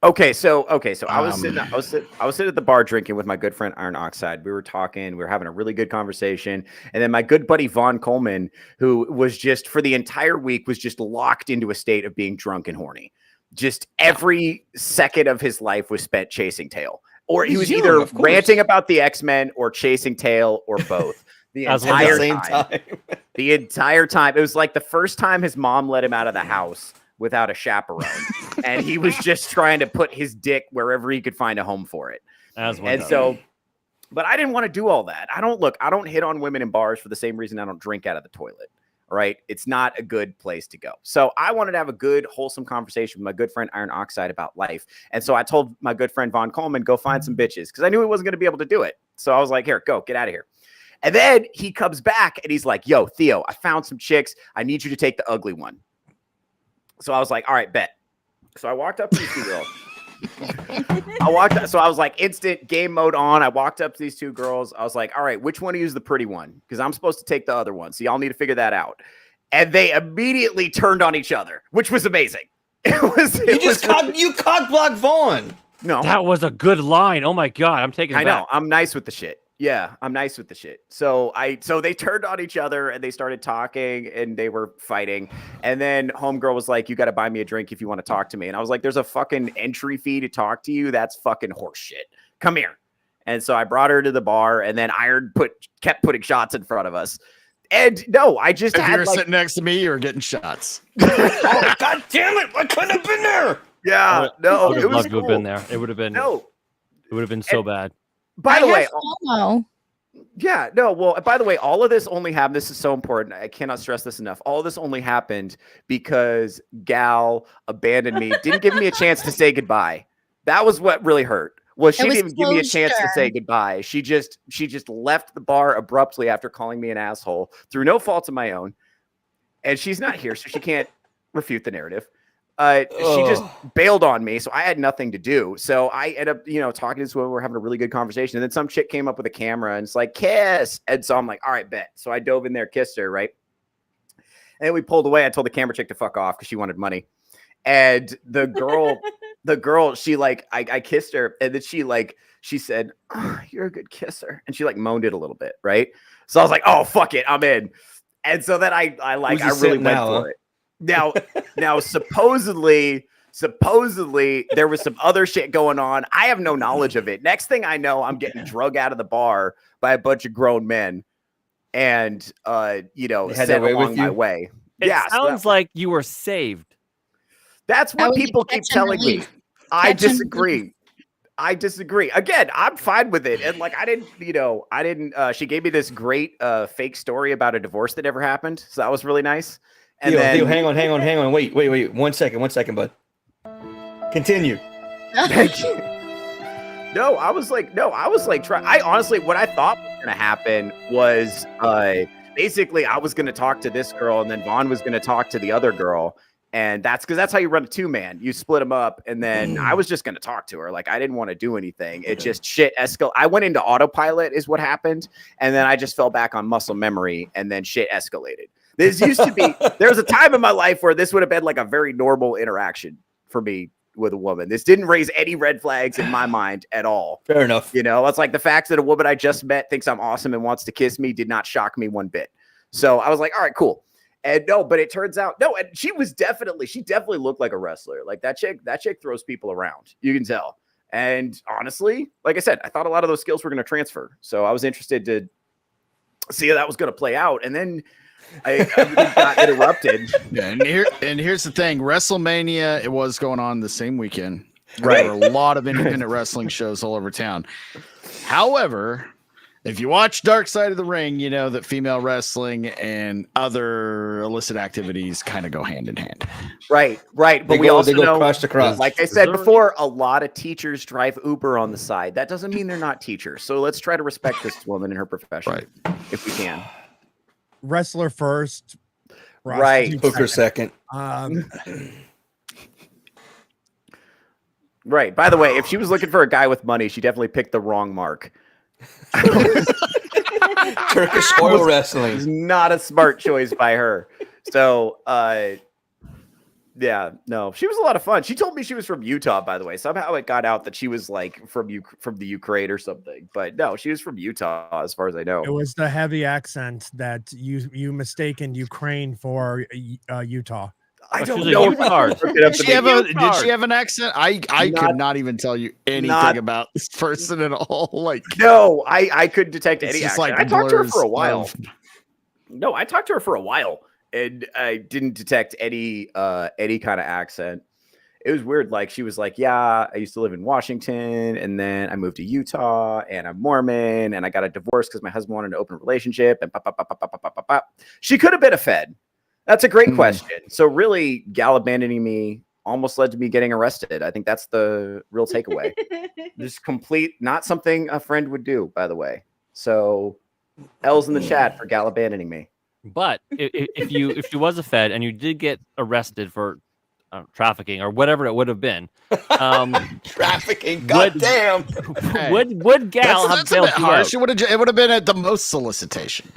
Okay, so I was sitting at the bar drinking with my good friend Iron Oxide. We were talking, we were having a really good conversation, and then my good buddy Vaughn Coleman, who was just for the entire week was just locked into a state of being drunk and horny. Just every second of his life was spent chasing tail, or he was either ranting about the X-Men or chasing tail, or both. The entire time. It was like the first time his mom let him out of the house without a chaperone, and he was just trying to put his dick wherever he could find a home for it. But I didn't want to do all that. I don't hit on women in bars for the same reason I don't drink out of the toilet. All right. It's not a good place to go. So I wanted to have a good, wholesome conversation with my good friend Iron Oxide about life. And so I told my good friend Vaughn Coleman, go find some bitches, because I knew he wasn't going to be able to do it. So I was like, here, go, get out of here. And then he comes back and he's like, yo, Theo, I found some chicks. I need you to take the ugly one. So I was like, all right, bet. So I walked up to these two girls. So I was like, instant game mode on. I walked up to these two girls. I was like, all right, which one of you is the pretty one? Because I'm supposed to take the other one. So y'all need to figure that out. And they immediately turned on each other, which was amazing. You cock blocked Vaughn. No. That was a good line. Oh my God. I'm taking it back. I'm nice with the shit. Yeah, I'm nice with the shit. So they turned on each other and they started talking and they were fighting. And then homegirl was like, "You got to buy me a drink if you want to talk to me." And I was like, "There's a fucking entry fee to talk to you. That's fucking horse shit. Come here." And so I brought her to the bar, and then Iron kept putting shots in front of us. And no, I just if had you were sitting next to me, you were getting shots. Oh, God damn it! I couldn't have been there. Yeah, no, I would it have was loved to have been cool. there. It would have been No, it would have been so bad. by the way, FOMO. yeah, no, well, by the way, all of this only happened. This is so important. I cannot stress this enough. All of this only happened because Gal abandoned me, didn't give me a chance to say goodbye. That was what really hurt. Well, she didn't even give me a chance to say goodbye. She just left the bar abruptly after calling me an asshole through no fault of my own. And she's not here, so she can't refute the narrative. She just bailed on me, so I had nothing to do. So I ended up, talking to this woman. We're having a really good conversation, and then some chick came up with a camera and it's like, "Kiss." And so I'm like, "All right, bet." So I dove in there, kissed her, right? And we pulled away. I told the camera chick to fuck off because she wanted money. And the girl, she I kissed her, and then she said, "Oh, you're a good kisser," and she moaned it a little bit, right? So I was like, "Oh, fuck it, I'm in." And so then I really went for it. Now, supposedly there was some other shit going on. I have no knowledge of it. Next thing I know, I'm getting drug out of the bar by a bunch of grown men, and sent along my way. It sounds like you were saved. That's what people keep telling me. I disagree. Again, I'm fine with it. And I didn't, she gave me this great fake story about a divorce that never happened. So that was really nice. And Theo, hang on. Wait. 1 second, bud. Continue. Thank you. I was trying. I honestly, what I thought was going to happen was basically I was going to talk to this girl and then Vaughn was going to talk to the other girl. And that's because that's how you run a 2-man. You split them up. And then I was just going to talk to her. I didn't want to do anything. It just shit escalated. I went into autopilot is what happened. And then I just fell back on muscle memory. And then shit escalated. This used to be, there was a time in my life where this would have been a very normal interaction for me with a woman. This didn't raise any red flags in my mind at all. Fair enough. It's like the fact that a woman I just met thinks I'm awesome and wants to kiss me did not shock me one bit. So I was like, all right, cool. And no, but it turns out, and she definitely looked like a wrestler. That chick throws people around. You can tell. And honestly, like I said, I thought a lot of those skills were going to transfer. So I was interested to see how that was going to play out. And then I got interrupted. Yeah, and here's the thing: WrestleMania, it was going on the same weekend. Right. There were a lot of independent wrestling shows all over town. However, if you watch Dark Side of the Ring, you know that female wrestling and other illicit activities kind of go hand in hand. Right. But we also know, cross to cross. like I said before, a lot of teachers drive Uber on the side. That doesn't mean they're not teachers. So let's try to respect this woman in her profession, if we can. Wrestler first, right? Hooker second. Right. By the way, if she was looking for a guy with money, she definitely picked the wrong mark. Turkish oil wrestling is not a smart choice by her. So, yeah, no, she was a lot of fun. She told me she was from Utah, by the way. Somehow it got out that she was from the Ukraine or something. But no, she was from Utah, as far as I know. It was the heavy accent that you mistaken Ukraine for Utah. I don't know. Did she have an accent? I could not even tell you anything about this person at all. No, I couldn't detect any accent. I talked to her for a while. No, I talked to her for a while, and I didn't detect any kind of accent. It was weird. She was like, "Yeah, I used to live in Washington, and then I moved to Utah, and I'm Mormon, and I got a divorce because my husband wanted an open relationship." And she could have been a Fed. That's a great question. So really, Gal abandoning me almost led to me getting arrested. I think that's the real takeaway. Just not something a friend would do, by the way. So L's in the chat for Gal abandoning me. But if you was a Fed and you did get arrested for trafficking or whatever it would have been, trafficking, goddamn, would Gal have bailed you out? It would have been at the most solicitation.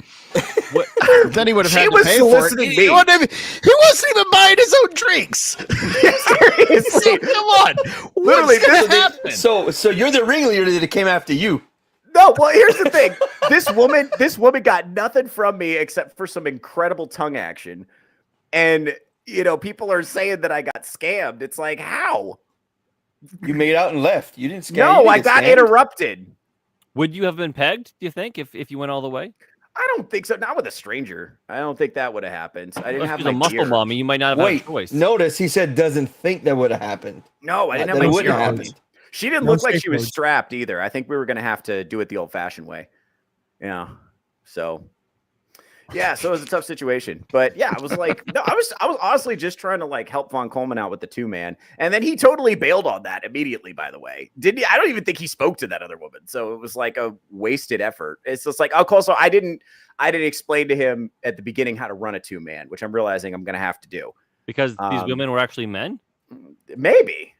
Then he would have had to pay for it. He wasn't even buying his own drinks. Seriously, come on, literally. Happen? So you're the ringleader that came after you. No, well, here's the thing. This woman got nothing from me except for some incredible tongue action. And, people are saying that I got scammed. It's like, how? You made out and left. You didn't scam. No, I got interrupted. Would you have been pegged, do you think, if you went all the way? I don't think so. Not with a stranger. I don't think that would have happened. I didn't have a my muscle gear. mommy. You might not have had a choice. Notice he said doesn't think that would have happened. No, I didn't That have my wouldn't gear. have on. happened. She didn't No look like safe she was mode. strapped either. I think we were going to have to do it the old-fashioned way. Yeah. So, yeah. So it was a tough situation. But yeah, I was like, no, I was honestly just trying to like help Von Coleman out with the 2-man, and then he totally bailed on that immediately. By the way, didn't he? I don't even think he spoke to that other woman. So it was like a wasted effort. It's just like, also, I didn't explain to him at the beginning how to run a 2-man, which I'm realizing I'm going to have to do Because these women were actually men? Maybe.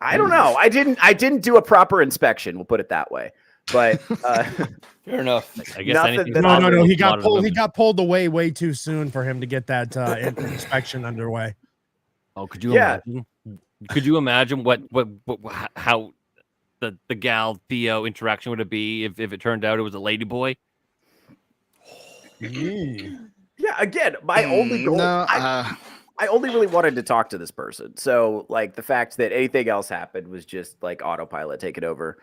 I don't know. I didn't do a proper inspection. We'll put it that way. But Fair enough. I guess Nothing anything. that No. He got modern pulled. He women. got pulled away way too soon for him to get that inspection underway. Oh, could you Yeah. imagine? Could you imagine how the gal Theo interaction would it be if it turned out it was a lady boy? yeah, again, my only goal. I only really wanted to talk to this person. So like the fact that anything else happened was just like autopilot taking over.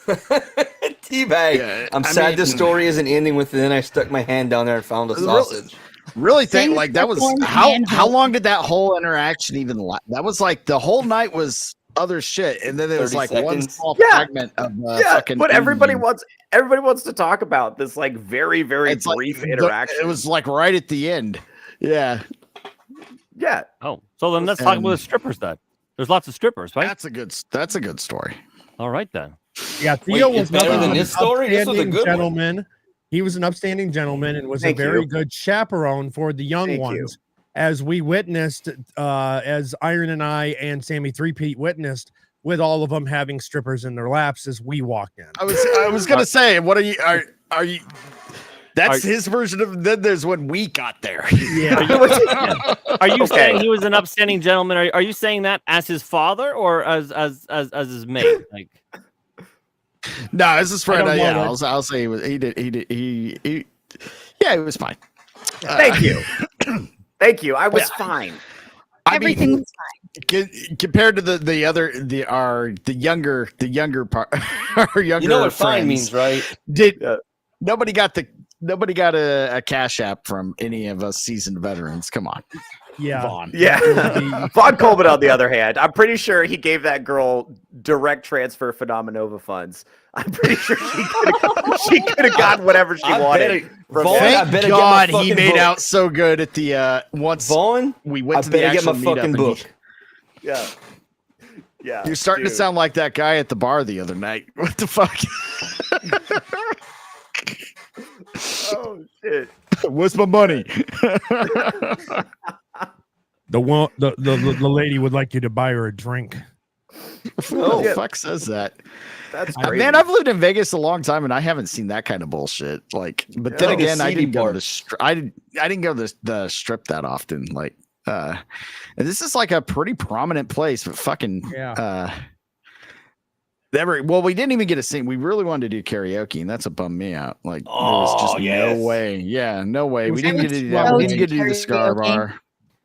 Teabag. Yeah, I'm I sad mean- this story isn't ending with. Then I stuck my hand down there and found a sausage. Really think Same like that was platform how handheld. long did that whole interaction even last? That was like the whole night was other shit, and then there was 30 like one seconds. small Yeah. fragment of Yeah, fucking. but everybody ending. wants to talk about this like very, very It's like brief the- interaction. It was like right at the end. Yeah, yeah. Oh, so then let's talk about the strippers then. There's lots of strippers, right? that's a good story. All right then. Yeah, Theo Wait, was it's better nothing than but this an story? This was a upstanding good one. gentleman. He was an upstanding gentleman and was Thank a very you. good chaperone for the young Thank you. ones, as we witnessed, as Iron and I and Sammy 3-Pete witnessed, with all of them having strippers in their laps as we walked in. I was gonna say, what are you? That's his version of. Then there's when we got there. Yeah. Are you Okay. saying he was an upstanding gentleman? Are you saying that as his father or as his mate? Like, No, as his friend. I don't know Yeah, that. I'll say he was. He did. He. Yeah, he was fine. Thank you. Thank you. I was fine. Everything was Compared to the younger part, our younger. You know what fine friends, means, right? Did Yeah. nobody got a cash app from any of us seasoned veterans? Come on, Yeah. Vaughn. Yeah. Von Coleman, on the other hand, I'm pretty sure he gave that girl direct transfer Phenomenova funds. I'm pretty sure she could have gotten whatever she I wanted. better- from Vaughn, him. I Thank better get my God he fucking made book. out so good at the once Vaughn, we I went to the better get my actual meetup. fucking and book. Yeah. Yeah. You're starting to dude. sound like that guy at the bar the other night. What the fuck? Oh shit. What's my money? The lady would like you to buy her a drink. Who the Yeah. fuck says that? That's Man, crazy. I've lived in Vegas a long time and I haven't seen that kind of bullshit. Like, but then Like a again, I seedy didn't go bar. to I didn't go to the strip that often. Like, and this is like a pretty prominent place, but fucking Yeah. well, we didn't even get a sing. We really wanted to do karaoke, and that's what bummed me out. Like, there was just yes. no way. Yeah, no way. We I didn't get to would do that. We so didn't get to do the do Scar karaoke. Bar.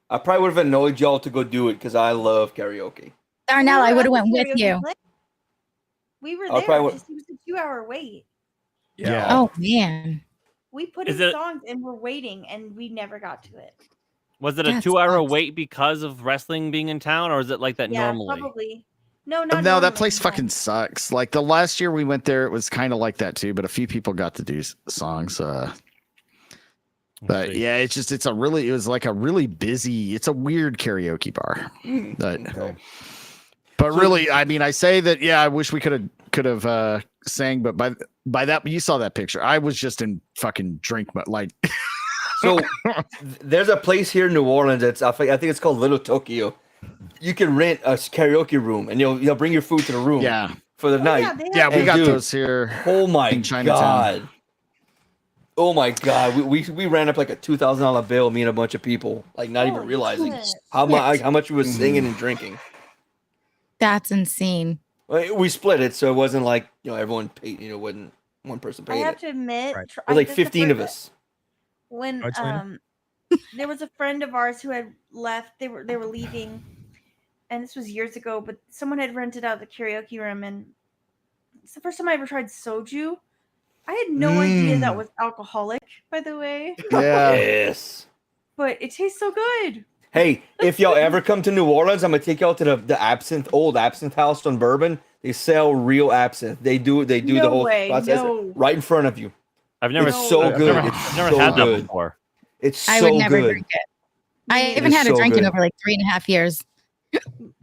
I probably would have annoyed y'all to go do it because I love karaoke. Darnell, I would have went with Karaoke you. place. We were I'll there. probably- Just, it was a 2-hour wait. Yeah. Oh man. We put Is in it- songs and we're waiting, and we never got to it. was it a That 2-hour sucks. wait because of wrestling being in town, or is it like that Yeah, normally? probably. No, No, not that normally, place no. fucking sucks. Like the last year we went there, it was kind of like that too, but a few people got to do songs. But yeah, it was like a really busy, it's a weird karaoke bar. But really, I mean, I say that, yeah, I wish we could have sang, but by that, you saw that picture. I was just in fucking drink, but like, So there's a place here in New Orleans that's I think it's called Little Tokyo. You can rent a karaoke room and you'll bring your food to the room yeah, for the Oh, night. yeah, they yeah, have we Hey, got dude. those here. Oh my In Chinatown. god. Oh my god. We ran up like a $2,000 bill, me and a bunch of people, like not even Holy realizing shit. how much we was Mm-hmm. singing and drinking. That's insane. Well, we split it, so it wasn't like everyone paid. Wasn't one person I paying have it. to admit, Right. It was like 15 of us. When Right, Selena? there was a friend of ours who had left. They were leaving, and this was years ago. But someone had rented out the karaoke room, and it's the first time I ever tried soju. I had no idea that was alcoholic, by the way. Yeah. Yes. But it tastes so good. Hey, if y'all ever come to New Orleans, I'm gonna take y'all to the old absinthe house on Bourbon. They sell real absinthe. They do the No whole way, process no. right in front of you. I've never. It's so I've good. Never, It's I've never so had that good. before. It's so I would never good. drink it. I Me haven't It's had a so drink in good. over like 3.5 years.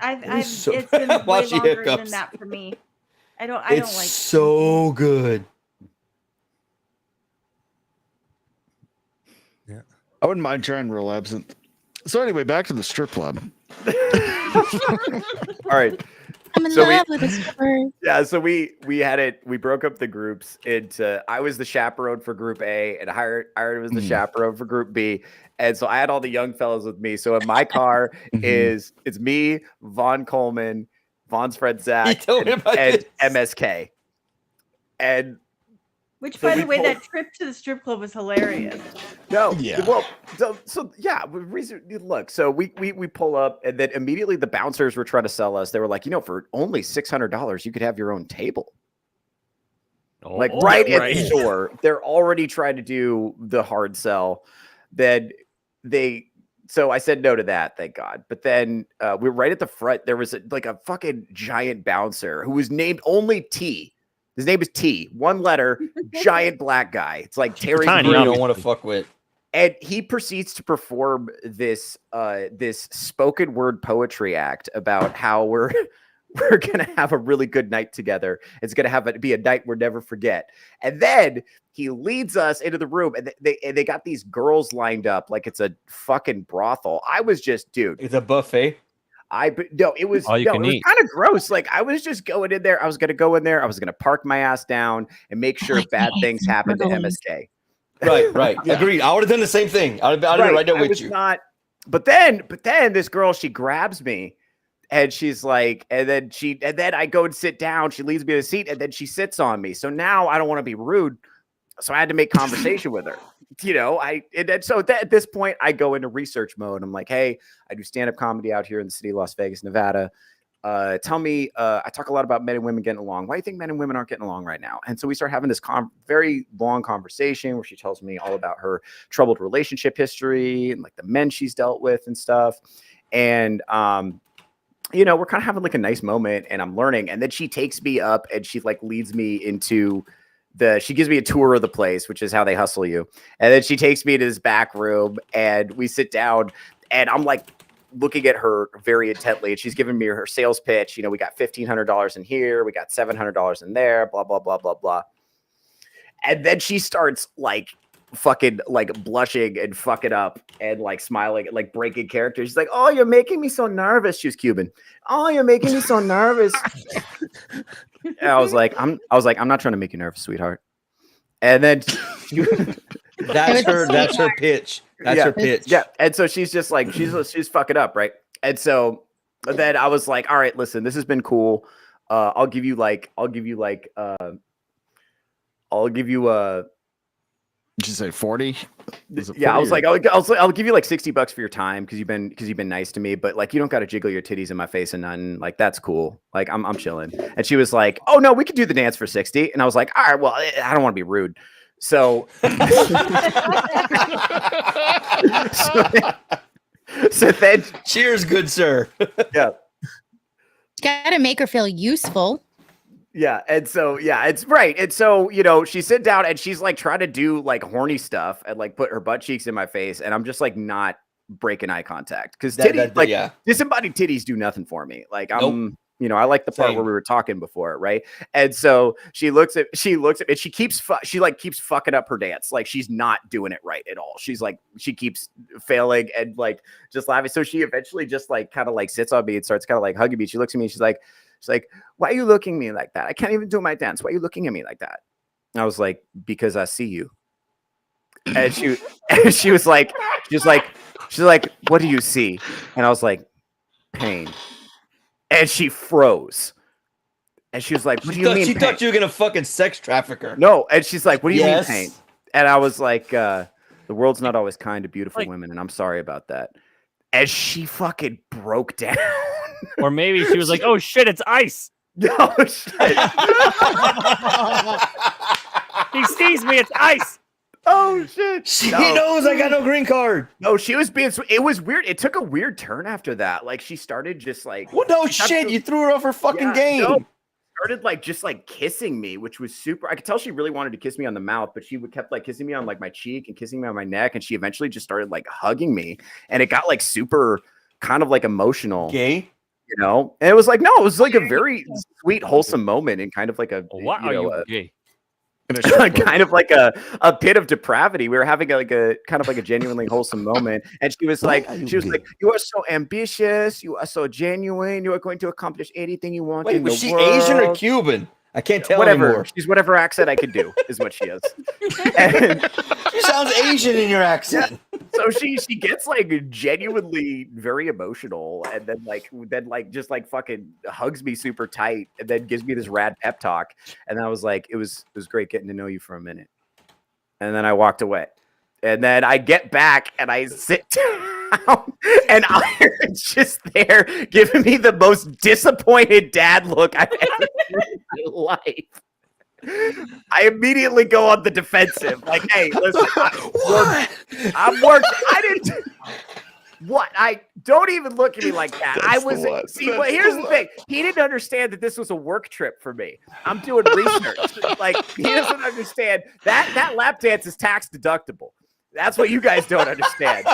I've so- it's been way Watch the longer than hiccups. that for me. I don't It's like so good. I wouldn't mind trying real absinthe. So anyway, back to the strip club. All right. I'm in So we- love with a stripper. Yeah, so we had it. We broke up the groups into. I was the chaperone for Group A, and Iron was the chaperone for Group B. And so I had all the young fellas with me. So in my car it's me, Vaughn Coleman, Vaughn's friend Zach, told me about and this. MSK. And Which, So by we the way, pulled- that trip to the strip club was hilarious. no, Yeah. well, so yeah. Look, so we pull up, and then immediately the bouncers were trying to sell us. They were like, for only $600, you could have your own table. Like right at the door, they're already trying to do the hard sell. Then so I said no to that, thank God. But then we were right at the front. There was a fucking giant bouncer who was named only T. His name is T. One letter, giant black guy. It's like Terry. tiny, You Crews. don't want to fuck with. And he proceeds to perform this this spoken word poetry act about how we're gonna have a really good night together. It's gonna be a night we'll never forget. And then he leads us into the room, and they got these girls lined up like it's a fucking brothel. I was just, dude. It's a buffet. It was All you can eat. kind of gross. Like I was just going in there. I was gonna go in there. I was gonna park my ass down and make sure bad things happen to MSK. Right. Agreed. I would have done the same thing. I'd have been right there I with was you. Not, but then this girl, she grabs me and she's like, and then I go and sit down. She leads me to a seat and then she sits on me. So now I don't want to be rude. So I had to make conversation with her. At this point I go into research mode. I'm like, hey, I do stand-up comedy out here in the city of Las Vegas, Nevada. Tell me, I talk a lot about men and women getting along. Why do you think men and women aren't getting along right now? And so we start having this very long conversation where she tells me all about her troubled relationship history and like the men she's dealt with and stuff. And, we're kind of having like a nice moment and I'm learning. And then she takes me up and she like leads me into she gives me a tour of the place, which is how they hustle you. And then she takes me to this back room and we sit down and I'm like, looking at her very intently, and she's giving me her sales pitch. We got $1,500 in here, we got $700 in there, blah blah blah blah blah. And then she starts like fucking like blushing and fucking up and like smiling and like breaking character. She's like, "Oh, you're making me so nervous." She was Cuban. "Oh, you're making me so nervous." And I was like, I'm not trying to make you nervous, sweetheart. And then That's her pitch. That's her pitch. Yeah. And so she's just like, she's fucking up, right? And so then I was like, all right, listen, this has been cool. I'll give you Did you say 40? yeah, I was like, I'll give you like $60 for your time because you've been nice to me, but like you don't got to jiggle your titties in my face and nothing. Like that's cool. Like I'm chilling. And she was like, "Oh no, we could do the dance for 60." And I was like, "All right, well, I don't want to be rude." So so then Cheers, good sir. yeah. Gotta make her feel useful. Yeah, and so it's right. And so, she sit down and she's like trying to do like horny stuff and like put her butt cheeks in my face, and I'm just like not breaking eye contact because disembodied titties do nothing for me. Like I'm I like the part where we were talking before, right? And so she looks at me and she keeps fucking up her dance. Like she's not doing it right at all. She's like, she keeps failing and like just laughing. So she eventually just like kind of like sits on me and starts kind of like hugging me. She looks at me and she's like, "Why are you looking at me like that? I can't even do my dance. Why are you looking at me like that?" And I was like, "Because I see you." And she was like, "What do you see?" And I was like, "Pain." And she froze. And she was like, "What do She you thought, mean?" she paint? thought you were gonna fucking sex traffic her. No, and she's like, "What do you Yes. mean paint?" And I was like, "The world's not always kind to beautiful Like- women, and I'm sorry about that." And she fucking broke down. Or maybe she was like, "Oh shit, it's ice. No shit. He sees me. It's ice." Oh shit. She No. knows I got no green card. No, she was being. It was weird. It took a weird turn after that. Like she started just like. Well, no she kept shit. doing- You threw her off her fucking Yeah, game. no. Started like just like kissing me, which was super. I could tell she really wanted to kiss me on the mouth, but she would kept like kissing me on like my cheek and kissing me on my neck, and she eventually just started like hugging me, and it got like super kind of like emotional, Gay. you know. And it was like no, it was like a very sweet, wholesome moment, and kind of like a Wow, you know, you gay. kind of like a pit of depravity. We were having like a kind of like a genuinely wholesome moment, and she was like, "You are so ambitious. You are so genuine. You are going to accomplish anything you want." Wait, in was the she world. Asian or Cuban? I can't tell Whatever. anymore. She's whatever accent I could do is what she is. And You sounds Asian in your accent. so she gets like genuinely very emotional, and then just like fucking hugs me super tight, and then gives me this rad pep talk. And then I was like, it was great getting to know you for a minute. And then I walked away. And then I get back and I sit down, and Iron's just there giving me the most disappointed dad look I've ever seen in my life. I immediately go on the defensive. Like, hey, listen, I'm working. I didn't. What? I don't even look at me like that. I was. See, but here's the thing. He didn't understand that this was a work trip for me. I'm doing research. Like, he doesn't understand that lap dance is tax deductible. That's what you guys don't understand.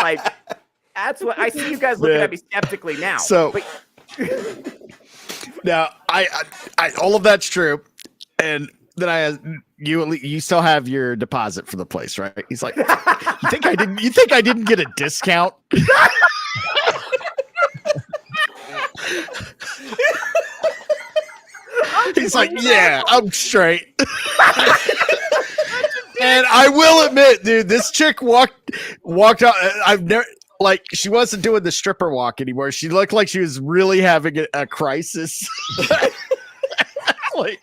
Like, that's what I see you guys looking at me skeptically now. So But- now I all of that's true. And then I asked, you still have your deposit for the place, right? He's like, you think I didn't get a discount? He's like, yeah, I'm straight. And I will admit, dude, this chick walked out. I've never like she wasn't doing the stripper walk anymore. She looked like she was really having a crisis. Like,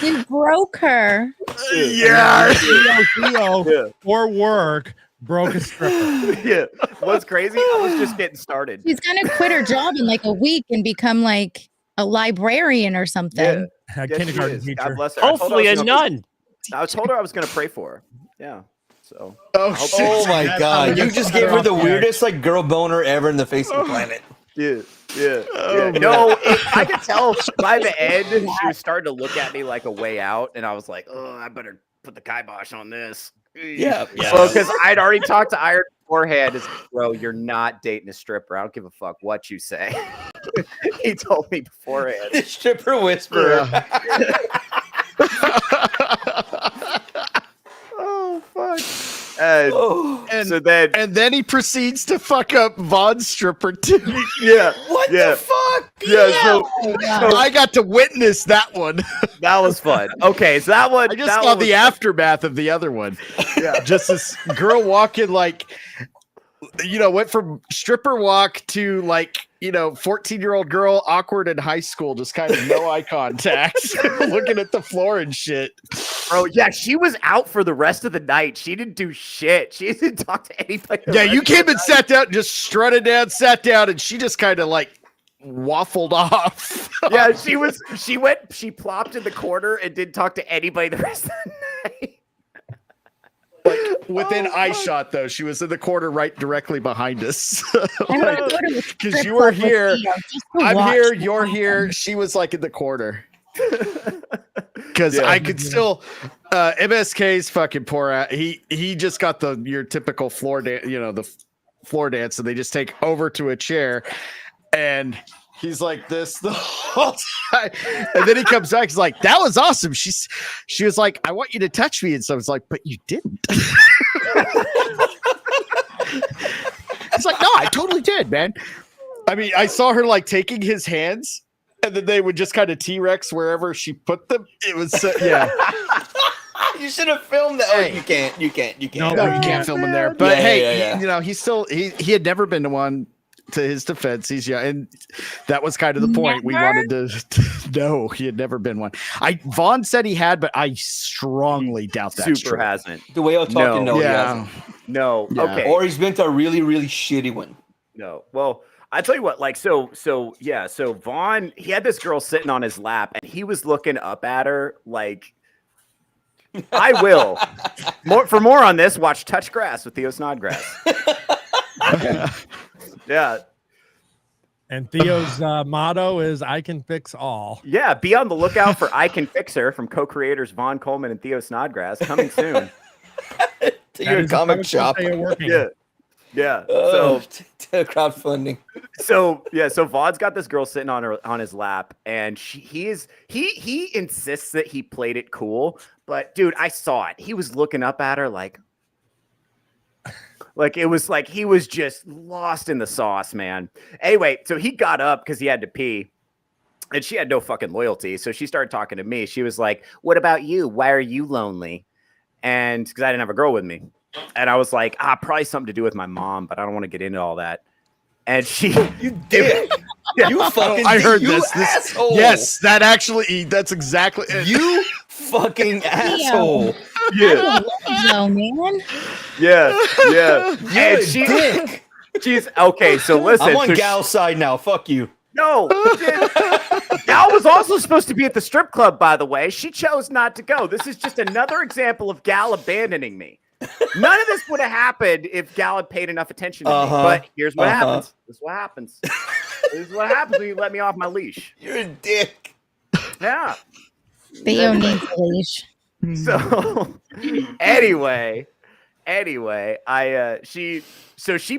You broke her. yeah. Theo, for work, broke a stripper. Yeah. What's crazy? I was just getting started. She's gonna quit her job in like a week and become like a librarian or something. Yeah. A Yes, she kindergarten is. teacher. God bless her. I told her Hopefully I a was gonna- nun. I told her I was going to pray for her. Yeah. So. Oh, shit. Oh my That's god! how You we just got gave her the off there. weirdest like girl boner ever in the face of the planet. Yeah. Yeah. Oh, yeah. No, I could tell by the end she was starting to look at me like a way out, and I was like, "Oh, I better put the kibosh on this." Yeah. Well, because I'd already talked to Iron beforehand. Is bro, you're not dating a stripper. I don't give a fuck what you say. He told me beforehand. The stripper whisperer. Oh fuck. And Oh. so then, And then he proceeds to fuck up Von's stripper too. yeah, What yeah. the fuck? yeah. So Oh, God. I got to witness that one. that was fun. Okay, so that one. I just that saw one the was- aftermath of the other one. Yeah. Just this girl walking like, went from stripper walk to like, 14-year-old girl, awkward in high school, just kind of no eye contact, looking at the floor and shit. Bro, yeah, she was out for the rest of the night. She didn't do shit. She didn't talk to anybody. the Yeah, rest you of the came and night. sat down, just strutted down, sat down, and she just kind of like waffled off. Yeah, she plopped in the corner and didn't talk to anybody the rest of the night. Within eye shot, though, she was in the corner right directly behind us. I want to go to a strip 'cause you were club with here. Theo just to I'm watch here, that you're happen. here. She was like in the corner. Because Yeah. I could still, MSK's fucking poor out. He just got your typical floor dance, the floor dance, and they just take over to a chair, and he's like this the whole time, and then he comes back. He's like, "That was awesome." She was like, "I want you to touch me," and so I was like, "But you didn't." It's like, "No, I totally did, man." I mean, I saw her like taking his hands, and then they would just kind of T-Rex wherever she put them. It was yeah. You should have filmed that. Hey. Oh, you can't. No, No, you can't film him there. But Yeah, hey, yeah. he had never been to one. to his defense, he's young, and that was kind of the point. We Never? wanted to no, he had never been one. Vaughn said he had, but I strongly doubt that's Super true. hasn't. The way I'm talking, no, he Yeah. hasn't. No. Yeah. Okay. Or he's been to a really, really shitty one. No. Well, I tell you what, like, so Vaughn, he had this girl sitting on his lap and he was looking up at her like, I will. For more on this, watch Touch Grass with Theo Snodgrass. Yeah. And Theo's motto is "I can fix all." Yeah. Be on the lookout for I Can Fix Her from co-creators Vaughn Coleman and Theo Snodgrass coming soon. To your That is comic how shop. they are working. Yeah. Yeah. Oh, crowdfunding. So Vaughn's got this girl sitting on his lap, and he insists that he played it cool, but dude, I saw it. He was looking up at her like it was like he was just lost in the sauce, man. Anyway, so he got up because he had to pee, and she had no fucking loyalty. So she started talking to me. She was like, "What about you? Why are you lonely?" And because I didn't have a girl with me. And I was like, probably something to do with my mom, but I don't want to get into all that. And she, You dick. You fucking I heard you this. asshole. Yes, that's exactly it. You fucking asshole. yeah, No, man. yeah. You're And a she, dick. she's okay. So listen, I'm on so Gal's side now. Fuck you. no, Gal was also supposed to be at the strip club, by the way. She chose not to go. This is just another example of Gal abandoning me. None of this would have happened if Gal had paid enough attention to me. But here's what happens. This is what happens. This is what happens when you let me off my leash. You're a dick. Yeah. Theo needs a leash. So anyway, she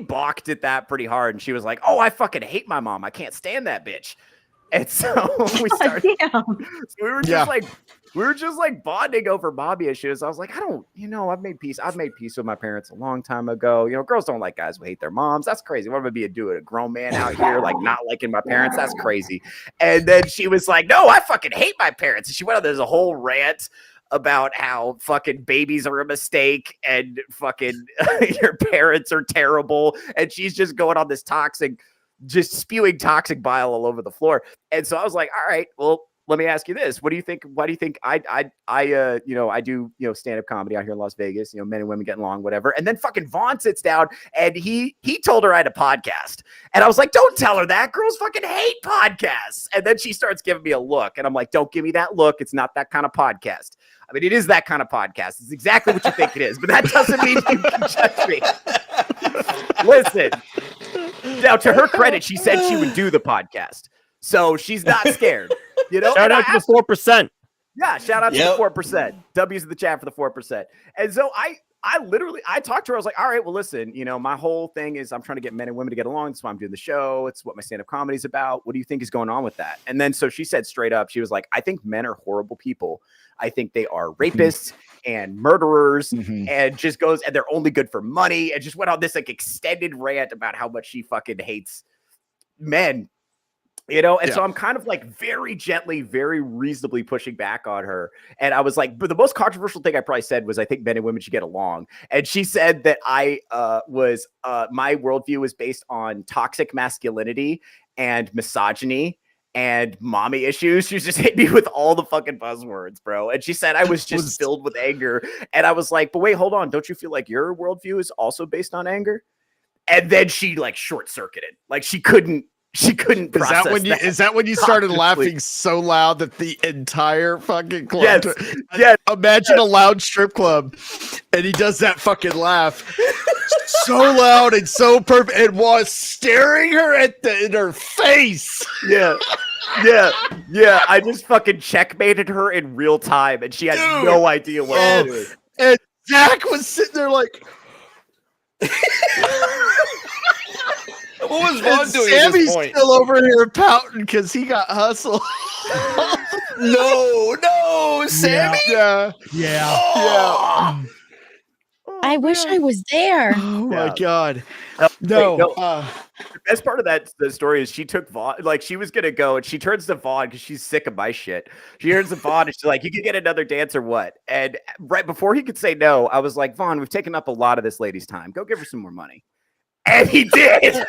balked at that pretty hard, and she was like, "Oh, I fucking hate my mom. I can't stand that bitch." And so we started. Damn. We were just like bonding over mommy issues. I was like, I've made peace with my parents a long time ago. Girls don't like guys who hate their moms. That's crazy. What am I be a grown man out here like not liking my parents? That's crazy. And then she was like, "No, I fucking hate my parents." And she went on this whole rant about how fucking babies are a mistake and fucking your parents are terrible. And she's just going on this just spewing toxic bile all over the floor. And so I was like, all right, well, let me ask you this. What do you think? Why do you think I do, stand-up comedy out here in Las Vegas, men and women getting along, whatever. And then fucking Vaughn sits down and he told her I had a podcast. And I was like, don't tell her that. Girls fucking hate podcasts. And then she starts giving me a look. And I'm like, don't give me that look. It's not that kind of podcast. I mean, it is that kind of podcast. It's exactly what you think it is, but that doesn't mean you can judge me. Listen. Now, to her credit, she said she would do the podcast. So she's not scared. Shout out to the 4%. Yeah, shout out to the 4%. W's in the chat for the 4%. And so I talked to her. I was like, all right, well, listen, my whole thing is I'm trying to get men and women to get along. That's why I'm doing the show. It's what my stand-up comedy is about. What do you think is going on with that? And then so she said straight up, she was like, I think men are horrible people. I think they are rapists and murderers and just goes, and they're only good for money, and just went on this like extended rant about how much she fucking hates men. And so I'm kind of like very gently, very reasonably pushing back on her. And I was like, but the most controversial thing I probably said was, I think men and women should get along. And she said that my worldview was based on toxic masculinity and misogyny and mommy issues. She just hit me with all the fucking buzzwords, bro. And she said I was just filled with anger. And I was like, but wait, hold on. Don't you feel like your worldview is also based on anger? And then she like short circuited. Like she couldn't process Is that when you started laughing so loud that the entire fucking club? Yes. Imagine a loud strip club, and he does that fucking laugh so loud and so perfect, and was staring her in her face. Yeah. I just fucking checkmated her in real time, and she had no idea what to do. And Zach was sitting there like. What was Vaughn doing Sammy's at this point? still over here pouting because he got hustled. No, Sammy. Yeah. I wish I was there. Oh my god. No. No. The best part of the story is she took Vaughn, like she was gonna go, and she turns to Vaughn because she's sick of my shit. She turns to Vaughn and she's like, "You can get another dance or what?" And right before he could say no, I was like, "Vaughn, we've taken up a lot of this lady's time. Go give her some more money." And he did.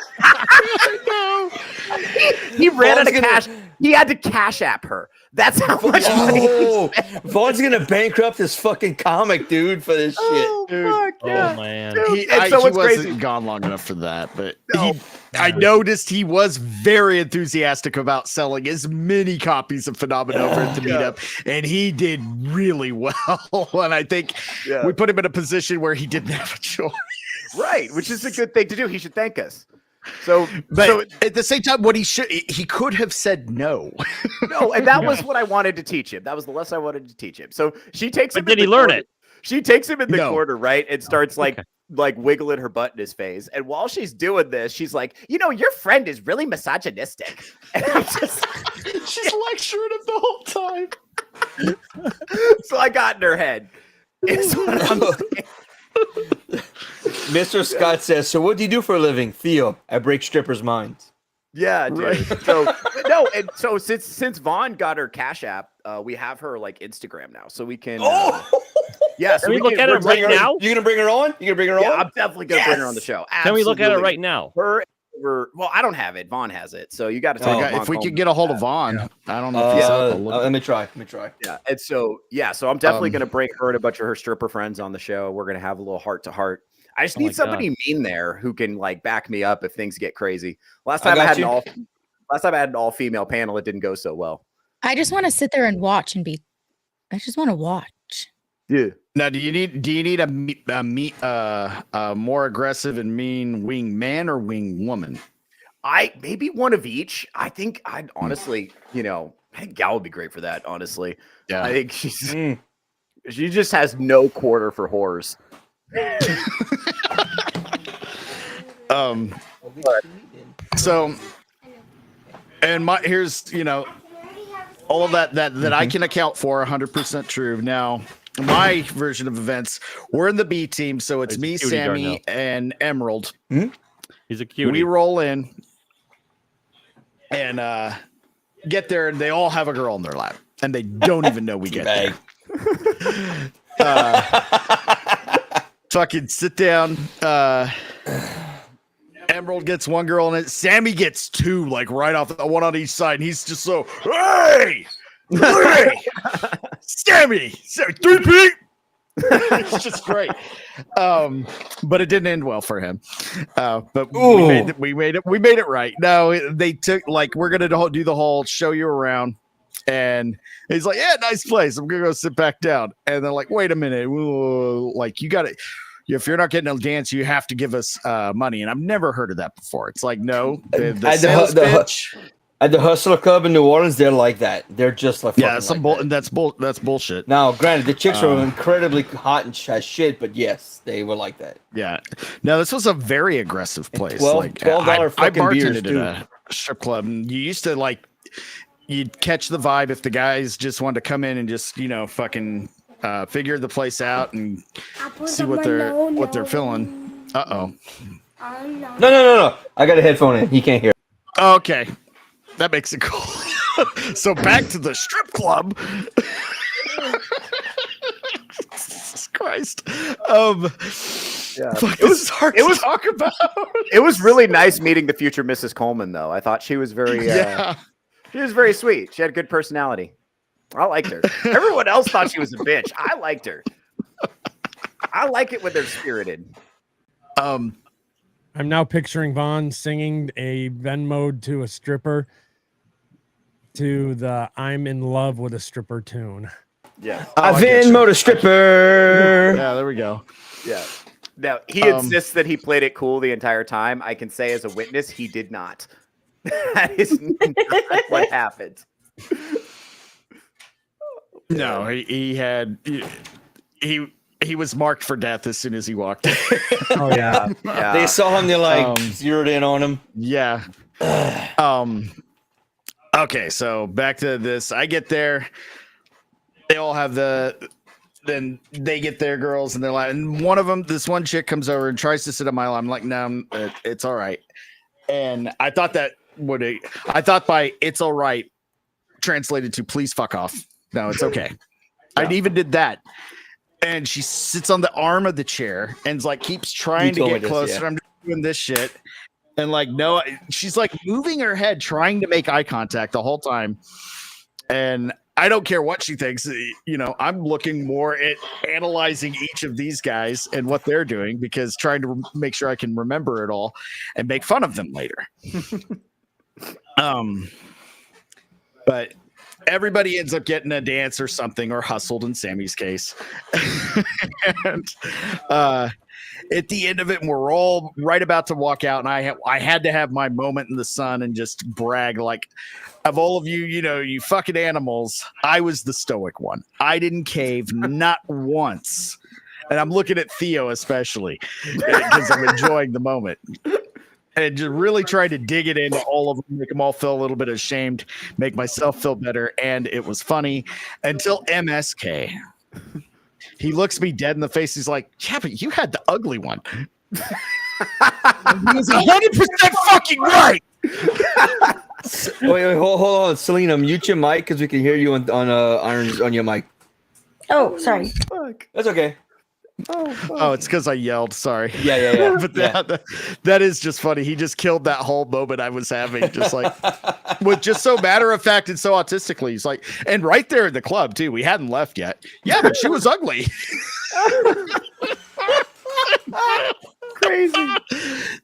he ran out of cash. He had to cash app her. That's how much money. Vaughn's gonna bankrupt this fucking comic, dude, for this shit. Dude. Oh man. He what's wasn't crazy? gone long enough for that, but No. I noticed he was very enthusiastic about selling as many copies of Phenomena over at the meetup, and he did really well. And I think we put him in a position where he didn't have a choice. Right, which is a good thing to do. He should thank us. So at the same time, what he could have said no. No, and that was what I wanted to teach him. That was the lesson I wanted to teach him. So she takes him. But did he learn it? She takes him in the corner, right, and starts like wiggling her butt in his face. And while she's doing this, she's like, your friend is really misogynistic. And I'm just, she's lecturing him the whole time. So I got in her head. Is what I'm saying. Mr. Scott says, so what do you do for a living? Theo, I break strippers' minds. Yeah, dude. Right. So no, and so since Vaughn got her Cash App, we have her like Instagram now, so we can. Yeah, so can we look at it right now? You gonna bring her on? You gonna bring her on? Yeah, I'm definitely gonna bring her on the show. Absolutely. Can we look at it right now? Well, I don't have it. Vaughn has it, so you got to talk. If we could get a hold of Vaughn, I don't know. If he's up. Let me try. Yeah, and so I'm definitely gonna bring her and a bunch of her stripper friends on the show. We're gonna have a little heart to heart. I just need somebody mean there who can like back me up if things get crazy. Last time I had an all female panel, it didn't go so well. I just want to sit there and watch and I just want to watch. Yeah. Now, do you need a more aggressive and mean wing man or wing woman? Maybe one of each. I think I'd honestly, I think Gal would be great for that. Honestly, yeah. I think she just has no quarter for whores. So, and here's all of that I can account for 100% true. Now, my version of events, we're in the B team, so it's me, Sammy, Darnell. and Emerald. He's a cutie. We roll in and get there, and they all have a girl in their lap, and they don't even know we get there. Fucking sit down. Emerald gets one girl in it. Sammy gets two, like right off the one on each side. And he's just so, hey, Sammy, 3P. It's just great. But it didn't end well for him. But we made it right. No, they took we're gonna do the whole show you around. And he's like, yeah, nice place. I'm gonna go sit back down. And they're like, wait a minute, you got it. If you're not getting a dance, you have to give us money. And I've never heard of that before. It's like, no, the sales pitch. At the Hustler Club in New Orleans, they're like that. They're just like that's bullshit. Now, granted, the chicks are incredibly hot and shit, but yes, they were like that. Yeah. No, this was a very aggressive place. $12 I fucking beers, bartended at a strip club, and you used to you'd catch the vibe if the guys just wanted to come in and just fucking figure the place out and see what they're feeling. Uh-oh. No. I got a headphone in. He can't hear. Okay. That makes it cool. So back to the strip club. Jesus Christ. It was hard to talk about. It was really nice meeting the future Mrs. Coleman, though. I thought she was very she was very sweet. She had a good personality. I liked her. Everyone else thought she was a bitch. I liked her. I like it when they're spirited. I'm now picturing Vaughn singing a Venmo to a stripper to the I'm in love with a stripper tune. Yeah. I Venmo a stripper. Yeah, there we go. Yeah. Now, he insists that he played it cool the entire time. I can say as a witness, he did not. That is not what happened. No, he was marked for death as soon as he walked in. Oh yeah. They saw him, they're zeroed in on him. Yeah. Okay, so back to this. I get there. They all have then they get their girls and they're like, and one of them, this one chick comes over and tries to sit on my lap. I'm like, no, it's all right. And I thought by it's all right translated to please fuck off. No, it's okay. Yeah. I even did that. And she sits on the arm of the chair and keeps trying to get closer. doing this shit. And like, no, she's like moving her head, trying to make eye contact the whole time. And I don't care what she thinks. You know, I'm looking more at analyzing each of these guys and what they're doing because trying to make sure I can remember it all and make fun of them later. But everybody ends up getting a dance or something, or hustled in Sammy's case. And at the end of it, we're all right about to walk out, and I had to have my moment in the sun and just brag, like, of all of you, you know, you fucking animals, I was the stoic one. I didn't cave, not once. And I'm looking at Theo especially because I'm enjoying the moment. And just really tried to dig it into all of them, make them all feel a little bit ashamed, make myself feel better. And it was funny until MSK. He looks me dead in the face. He's like, yeah, but you had the ugly one. He was 100% fucking right. Wait, hold on. Selena, mute your mic because we can hear you on your mic. Oh, sorry. Fuck. That's okay. Oh, it's because I yelled. Sorry. Yeah. But that is just funny. He just killed that whole moment I was having, just like with just so matter of fact and so autistically. He's like, and right there in the club too. We hadn't left yet. Yeah, but she was ugly. Crazy.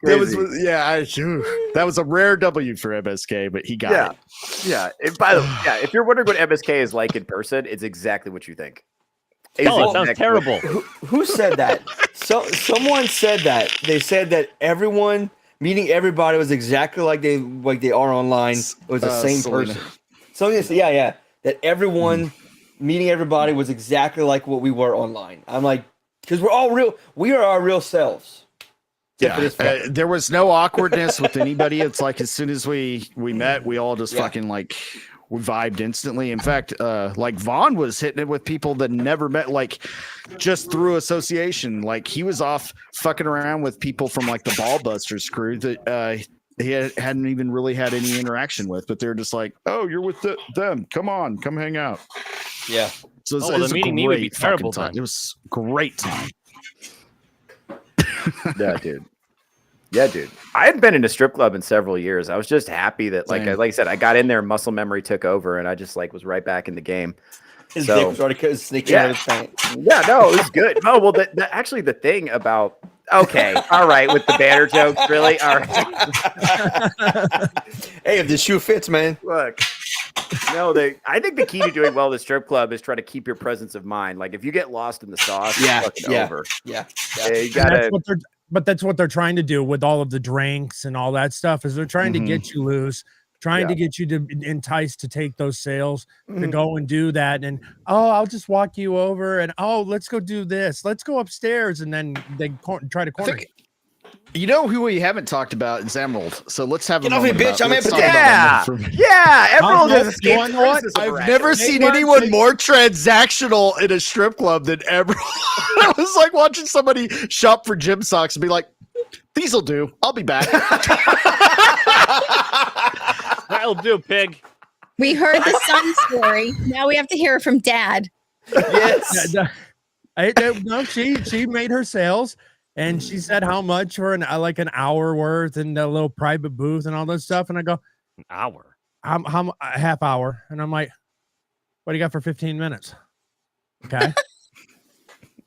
That was a rare W for MSK, but he got it. Yeah. And by the way, if you're wondering what MSK is like in person, it's exactly what you think. Oh, it sounds terrible. Who said that? Someone said that. They said that everyone meeting everybody was exactly like they are online. It was the same Selena. person. Something yeah. That everyone meeting everybody was exactly like what we were online. I'm like, because we're all real. We are our real selves. Yeah, there was no awkwardness with anybody. It's like as soon as we met, we all just fucking like we vibed instantly. In fact, like Vaughn was hitting it with people that never met, like just through association. Like he was off fucking around with people from like the Ballbusters crew that he hadn't even really had any interaction with, but they're just like, "Oh, you're with them. Come on, come hang out." Yeah. So it was meeting me would be terrible time. It was great time. Yeah, dude. I hadn't been in a strip club in several years. I was just happy that, like I said, I got in there, muscle memory took over, and I just like was right back in the game. His dick was already sneaking out of his pants. Yeah, no, it was good. Oh, well, actually the thing about okay, all right, with the banner jokes, really? All right. Hey, if the shoe fits, man. Look. No, I think the key to doing well at the strip club is try to keep your presence of mind. Like if you get lost in the sauce, it's over. Yeah. You gotta. But that's what they're trying to do with all of the drinks and all that stuff. Is they're trying to get you loose, trying to get you to entice to take those sales to go and do that. And I'll just walk you over and let's go do this. Let's go upstairs, and then they try to corner you. You know who we haven't talked about is Emerald. So let's have Get off me, bitch! I'm impotent. Emerald is escaped. I've never seen anyone more transactional in a strip club than Emerald. I was like watching somebody shop for gym socks and be like, "These'll do. I'll be back." That'll do, pig. We heard the son story. Now we have to hear it from Dad. Yes. No, she made her sales. And she said how much for an hour worth and a little private booth and all this stuff. And I go, an hour? How a half hour? And I'm like, what do you got for 15 minutes? Okay.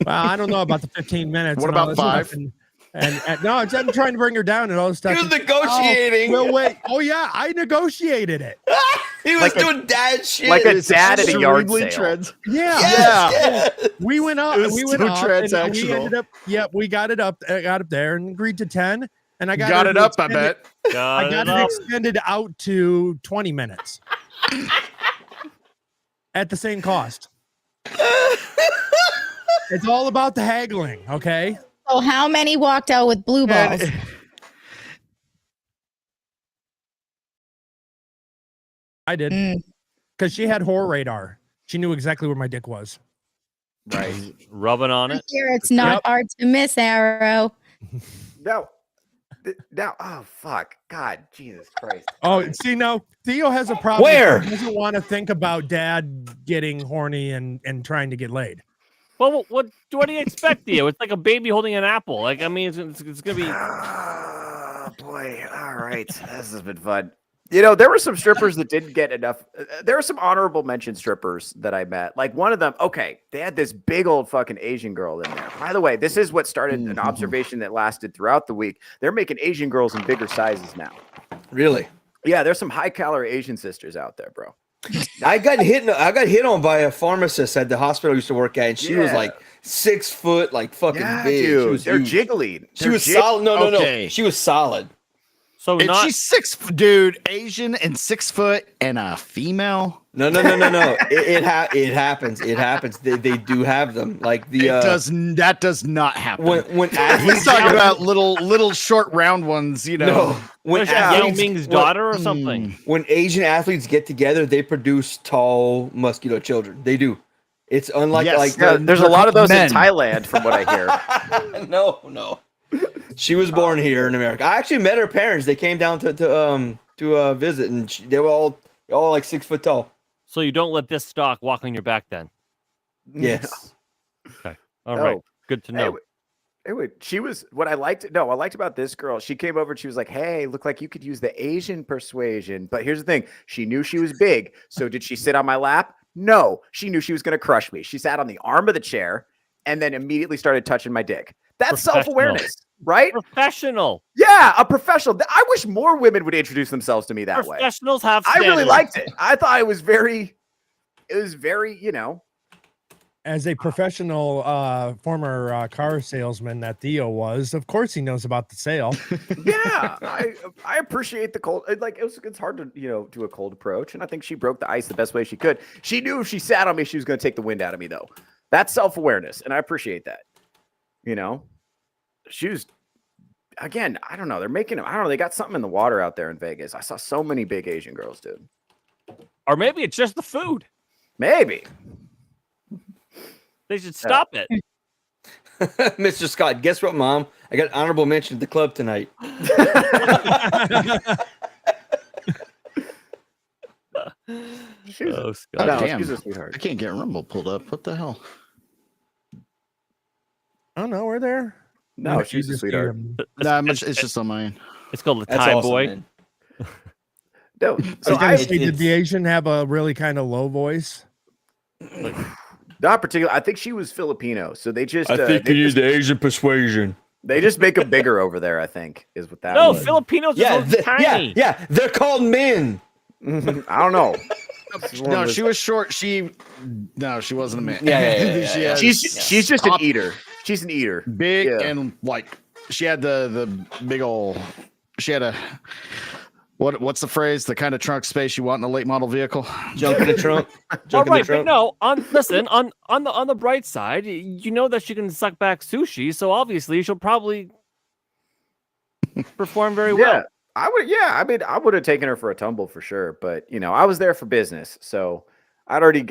Well, I don't know about the 15 minutes. What about 5? And no, I'm trying to bring her down and all this stuff. He was negotiating. Well, wait. Oh yeah, I negotiated it. He was doing dad shit. Like a dad at a yard sale. Yeah. We went up. We went up. Transactional. And we ended up. Yeah, we got it up. Got up there and agreed to 10. And I got it up. I bet. I got it extended out to 20 minutes at the same cost. It's all about the haggling, okay? So how many walked out with blue balls? I did. Because she had whore radar. She knew exactly where my dick was. Right. Rubbing on it. Here, it's not hard to miss, Arrow. No. Oh, fuck. God, Jesus Christ. Oh, see, now Theo has a problem. Where? He doesn't want to think about dad getting horny and trying to get laid. Well, what do you expect, Theo? It's like a baby holding an apple. Like, I mean, it's gonna be. boy. All right. This has been fun. You know, there were some strippers that didn't get enough. There were some honorable mention strippers that I met. Like one of them, okay, they had this big old fucking Asian girl in there. By the way, this is what started an observation that lasted throughout the week. They're making Asian girls in bigger sizes now. Really? Yeah, there's some high calorie Asian sisters out there, bro. I got hit on by a pharmacist at the hospital I used to work at, and she was like 6 foot, like fucking big. Dude, She they're was huge. jiggly. She was solid. No. Okay. She was solid. So And not she's 6 dude, Asian and 6 foot and a female. No. It happens. It happens. They do have them. Like the That does not happen. when He's athletes talking about little short round ones, you know. no when was that Yao athletes, Ming's daughter or something. when Asian athletes get together, they produce tall, muscular children. They do. It's unlike Yes. like Yeah, there's a lot of those men. in Thailand, from what I hear. no. She was born here in America. I actually met her parents. They came down to visit, and they were all like 6 foot tall. So you don't let this stock walk on your back then. Yes. All No. right. Good to know. She was what I liked. No, I liked about this girl. She came over and she was like, "Hey, look like you could use the Asian persuasion." But here's the thing: she knew she was big. So did she sit on my lap? No, she knew she was going to crush me. She sat on the arm of the chair and then immediately started touching my dick. That's self-awareness, right? Professional. Yeah, a professional. I wish more women would introduce themselves to me that way. Professionals have I really standards. liked it. I thought it was very, you know. As a professional former car salesman that Theo was, of course he knows about the sale. Yeah, I appreciate the cold. It's hard to do a cold approach, and I think she broke the ice the best way she could. She knew if she sat on me, she was going to take the wind out of me, though. That's self-awareness, and I appreciate that. You know, she was again. I don't know. They're making. I don't know. They got something in the water out there in Vegas. I saw so many big Asian girls, dude. Or maybe it's just the food. Maybe They should stop it. Mr. Scott, guess what, Mom? I got honorable mention at the club tonight. Oh, Scott. Oh, No, damn. she's a sweetheart. I can't get Rumble pulled up. What the hell? Oh no, we're there. No, You she's a just sweetheart. hear 'em. Nah, it's just on mine. It's called the That's Thai awesome, boy. man. No, I so was gonna I say, did the Asian have a really kind of low voice? not particular. I think she was Filipino, so they just. the Asian persuasion. They just make them bigger over there. I think is what that. No, was. Filipinos are so tiny. Yeah. They're called men. I don't know. No, she was short. She wasn't a man. Yeah. She has She's just an top- eater. She's an eater. big Yeah. and like she had the big old. She had a what's the phrase? The kind of trunk space you want in a late model vehicle. Junk in the trunk. All Junk in right, the trunk. but no. On the bright side, you know that she can suck back sushi, so obviously she'll probably perform very well. Yeah, I would. Yeah, I mean, I would have taken her for a tumble for sure. But I was there for business, so I'd already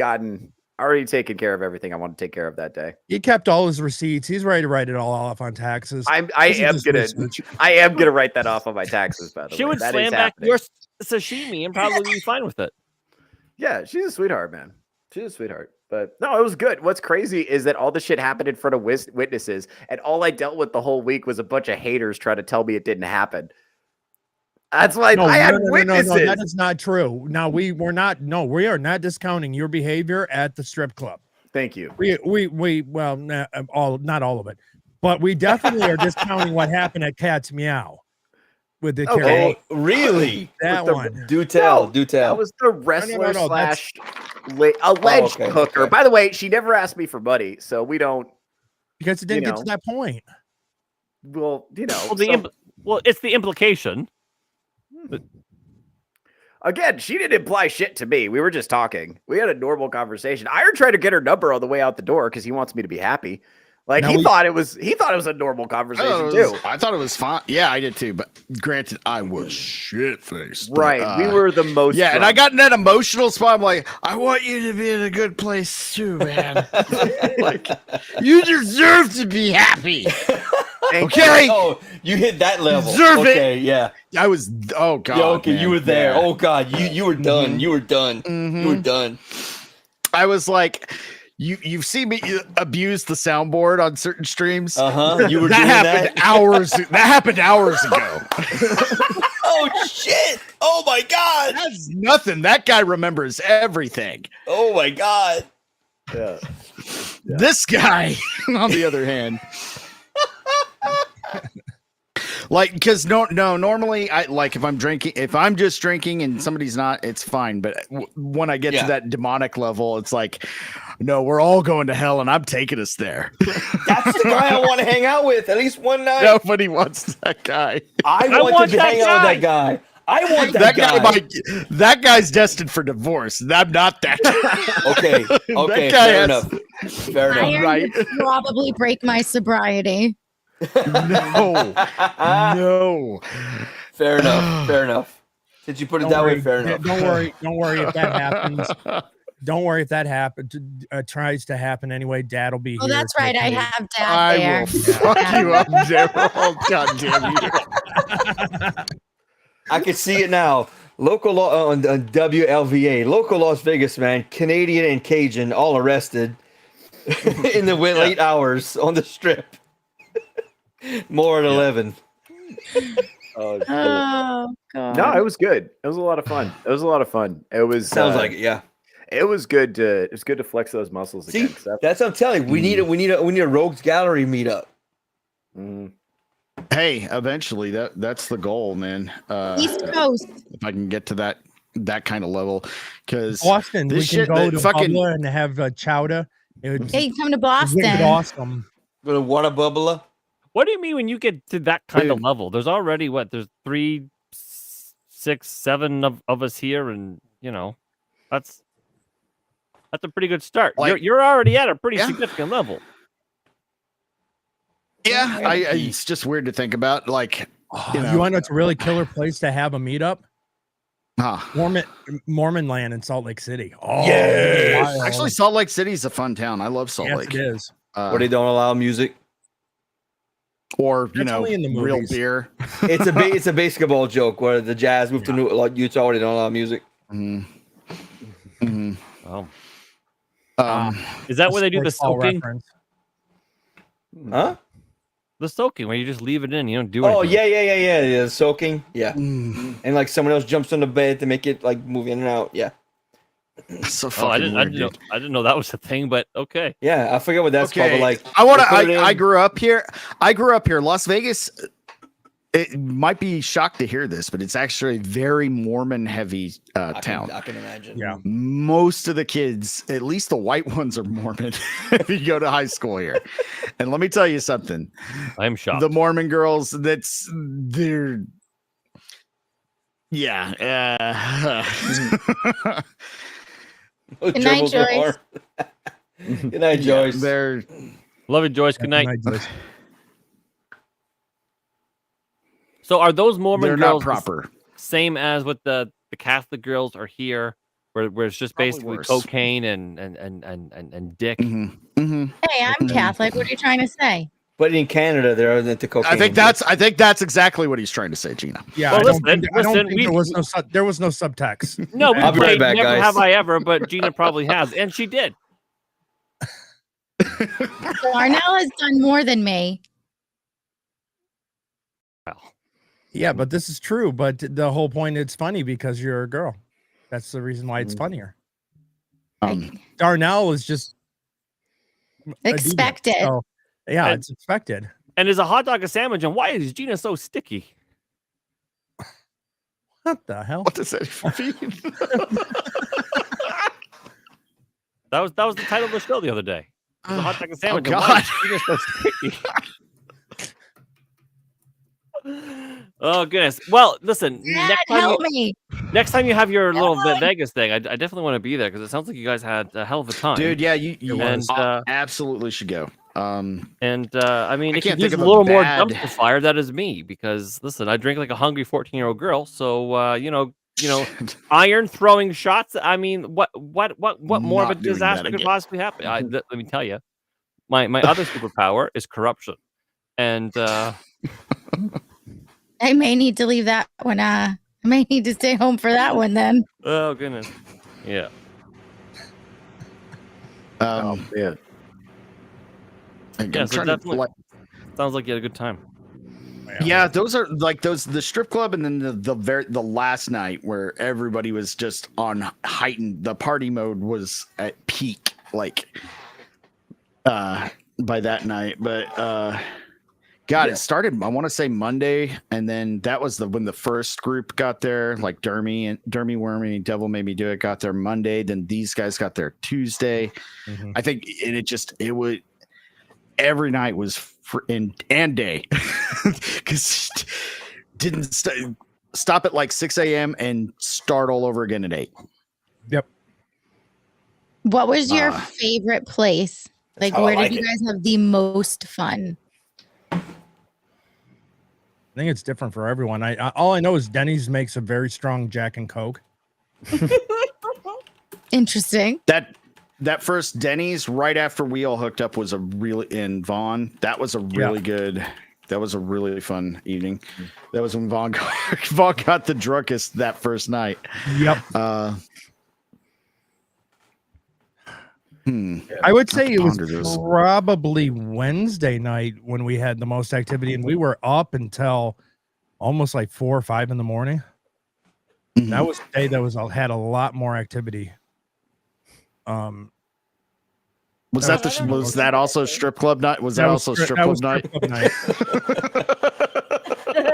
taken care of everything I wanted to take care of that day. He kept all his receipts. He's ready to write it all off on taxes. I This is am just gonna research. write that off on my taxes. By the She way, would That slam is back happening. your sashimi and probably be fine with it. Yeah, she's a sweetheart, man. She's a sweetheart. But no, it was good. What's crazy is that all the shit happened in front of witnesses, and all I dealt with the whole week was a bunch of haters trying to tell me it didn't happen. That's why I had witnesses. No, that is not true. Now we are not discounting your behavior at the strip club. Thank you. Well, not all of it, but we definitely are discounting what happened at Cat's Meow with the Okay. karaoke. Really? That the- one. Do tell. No, Do tell. That was the wrestler no, slash alleged okay, hooker. okay. By the way, she never asked me for money, so we don't. Because it didn't get to that point. Well, Well, it's the implication. Again, she didn't imply shit to me. We were just talking. We had a normal conversation. Iron tried to get her number on the way out the door because he wants me to be happy. Like Now he thought it was a normal conversation too. I thought it was fine. Yeah, I did too. But granted, I was shit faced. Right. We were the most. Yeah, and drunk. I got in that emotional spot. I'm like, I want you to be in a good place too, man. Like, you deserve to be happy. Thank Okay. Oh, you hit that level. Deserve it. Okay, yeah. I was. Oh god. Yeah, okay, man. you were there. Yeah. Oh god, you were done. You were done. Mhm. You were done. I was like, you've seen me abuse the soundboard on certain streams. You were that doing happened that? hours. That happened hours ago. Oh shit! Oh my god! That's nothing. That guy remembers everything. Oh my god! Yeah. This guy, on the other hand, like, because normally I like if I'm just drinking and somebody's not, it's fine. But when I get to that demonic level, it's like, no, we're all going to hell, and I'm taking us there. That's the guy I want to hang out with at least one night. Nobody wants that guy. I want to hang out with that guy. I want that guy. That guy's destined for divorce. I'm not that guy. Okay. That guy Fair enough. Fair enough. Iron right. would probably break my sobriety. No. Fair enough. Fair enough. Since you put it that way, fair enough. Don't worry if that happens. Don't worry if that happens. Tries to happen anyway. Dad will be Oh, here. that's right. I have Dad I there. will fuck you up, Daryl. God damn you. I can see it now. Local law on WLVA. Local Las Vegas man, Canadian and Cajun, all arrested in the late hours on the strip. More at 11. Oh, Oh God. no, it was good. It was a lot of fun. It was Sounds like it. Yeah. It was good to flex those muscles See, again. that's what I'm telling you. We need a Rogues Gallery meetup. Hey, eventually that's the goal, man. East Coast. If I can get to that kind of level, because Boston, we this can shit, go the to fucking- Bubba and have chowder. It would Hey, come to be Boston. awesome. Go to Water Bubbler. What do you mean when you get to that kind of Dude. level? There's already there's 3, 6, 7 of us here, and that's a pretty good start. Like- You're already at a pretty Yeah. significant level. Yeah, it's just weird to think about. Like, You want to know it's a really killer place to have a meetup? huh. Mormon land in Salt Lake City. Oh, Yes. wild. Actually, Salt Lake City is a fun town. I love Salt yes, Lake. it is. Where they don't allow music. Or That's only in the real movies. beer. It's a basketball joke where the Jazz moved to Utah where they don't allow music. Oh, Um, is that where they do the Sports ball soaking? reference. Huh? The soaking, where you just leave it in, you don't do Oh anything. yeah. Soaking. Yeah. And like someone else jumps on the bed to make it like move in and out. Yeah. so Oh, fucking weird, dude. I didn't know that was a thing, but okay. Yeah. I forget what that's called. Okay, But like I grew up here. Las Vegas. It might be shocked to hear this, but it's actually a very Mormon heavy town. I can imagine. Yeah. Most of the kids, at least the white ones, are Mormon if you go to high school here. And let me tell you something. I am shocked. The Mormon girls, they're yeah. Those Good night, gerbils are Joyce. hard. Good night, Joyce. They're Love it, Joyce. Good night. Joyce. So are those Mormon they're girls not proper. same as what the Catholic girls are here, where it's just Probably basically worse. cocaine and dick? Hey, I'm Catholic. What are you trying to say? But in Canada, they're into cocaine. I think that's exactly what he's trying to say, Gina. Yeah, Well, I don't listen, think, I don't listen, think we- there was no subtext. No, we I'll be right played back, Never guys. Have I Ever, but Gina probably has, and she did. So Darnell has done more than me. Yeah, but this is true. But the whole point, it's funny because you're a girl. That's the reason why it's funnier. Darnell is just a diva, Expected. so, yeah, And- it's expected. And is a hot dog a sandwich? And why is Gina so sticky? What the hell? What does that even mean? That was the title of the show the other day. Is a hot dog a sandwich? and God. why is Gina so sticky? Oh goodness. Well, listen. Dad, help me. Next time you have your little Vegas thing, I definitely want to be there because it sounds like you guys had a hell of a time, Dude, yeah, you And, absolutely should go. And I mean, I if you can't use think a of a little more bad- dumpster fire, that is me. Because listen, I drink like a hungry 14-year-old girl. So you know, iron throwing shots. I mean, what more of a Not doing disaster that could again. possibly happen? Let me tell you, my other superpower is corruption, and I may need to leave that one. I may need to stay home for that one then. oh goodness, yeah. Yeah. Yeah, so definitely sounds like you had a good time. Yeah, those are like the strip club, and then the last night where everybody was just on heightened. The party mode was at peak, like by that night. But God, it started. I want to say Monday, and then that was when the first group got there. Like Dermy, Wormy, Devil Made Me Do It got there Monday. Then these guys got there Tuesday. Mhm. I think, and it would. Every night was and day because didn't stop at like 6 a.m. and start all over again at 8. Yep. What was your favorite place? Like, how I where like did you it. guys have the most fun? I think it's different for everyone. I all I know is Denny's makes a very strong Jack and Coke. Interesting. That first Denny's right after we all hooked up was in Vaughn. That was a really good. That was a really fun evening. That was when Vaughn got the drunkest that first night. Yep. I would say it was probably Wednesday night when we had the most activity, and we were up until almost like 4 or 5 in the morning. Mhm. That was the day that had a lot more activity. Was that also strip club night? Was that also strip club night?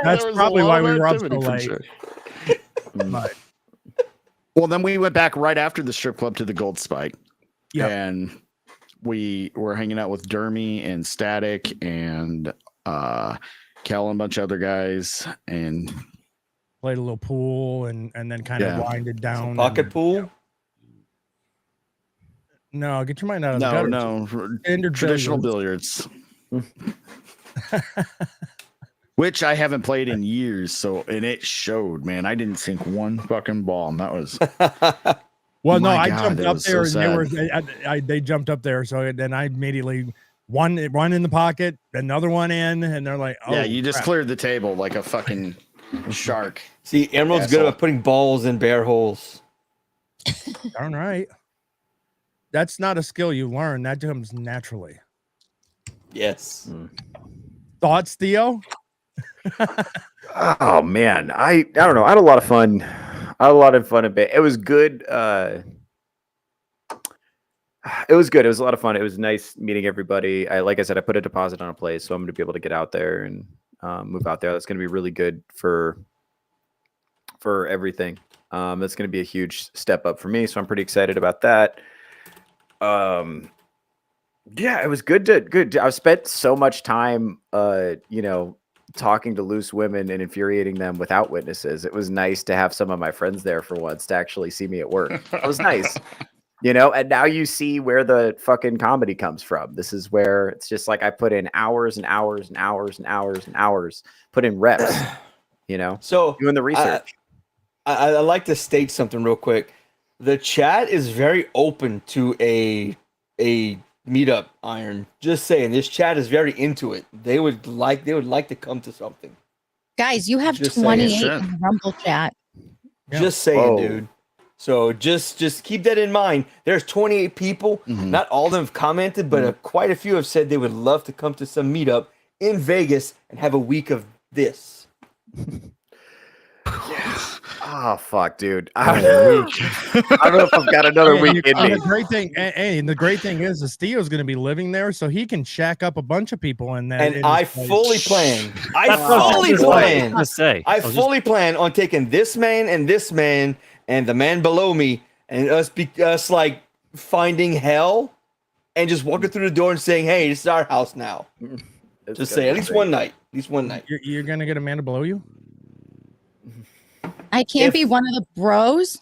That's probably why we were up so late. Sure. But, Well, then we went back right after the strip club to the Gold Spike. Yep. And we were hanging out with Dermy and Static and Kel and a bunch of other guys and played a little pool and then kind of winded down. Pocket pool? No, get your mind out of the gutter. No, Standard traditional billiards. Which I haven't played in years, and it showed, man. I didn't sink one fucking ball, and that was. Well, no, I God, jumped up there, so and they jumped up there, so then I immediately one in the pocket, another one in, and they're like, "Oh, yeah, you just crap. cleared the table like a fucking shark." See, Emerald's good about putting balls in bare holes. Darn right. That's not a skill you learn. That comes naturally. Yes. Thoughts, Theo? Oh man, I don't know. I had a lot of fun. A bit. It was good. It was good. It was a lot of fun. It was nice meeting everybody. Like I said, I put a deposit on a place, so I'm going to be able to get out there and move out there. That's going to be really good for everything. That's going to be a huge step up for me, so I'm pretty excited about that. Yeah, it was good. I've spent so much time, talking to loose women and infuriating them without witnesses. It was nice to have some of my friends there for once to actually see me at work. It was nice, and now you see where the fucking comedy comes from. This is where it's just like I put in hours and hours and hours and hours and hours, put in reps, So doing the research. I like to state something real quick. The chat is very open to a meetup, Iron. Just saying, this chat is very into it. They would like to come to something. Guys, you have Just 28 saying. in the Rumble chat. Yeah. Just saying, dude. So just keep that in mind. There's 28 people. Mhm. Not all of them have commented, but quite a few have said they would love to come to some meetup in Vegas and have a week of this. Oh fuck, dude! I don't know if I've got another week in And me. the great thing, and the great thing is Theo's going to be living there, so he can shack up a bunch of people in there. And I fully plan. I That's what I was fully just plan. gonna say. I fully plan on taking this man and the man below me and us like finding hell and just walking through the door and saying, "Hey, this is our house now." Just say at least one night. At least one night. You're going to get Amanda below you? I can't be one of the bros.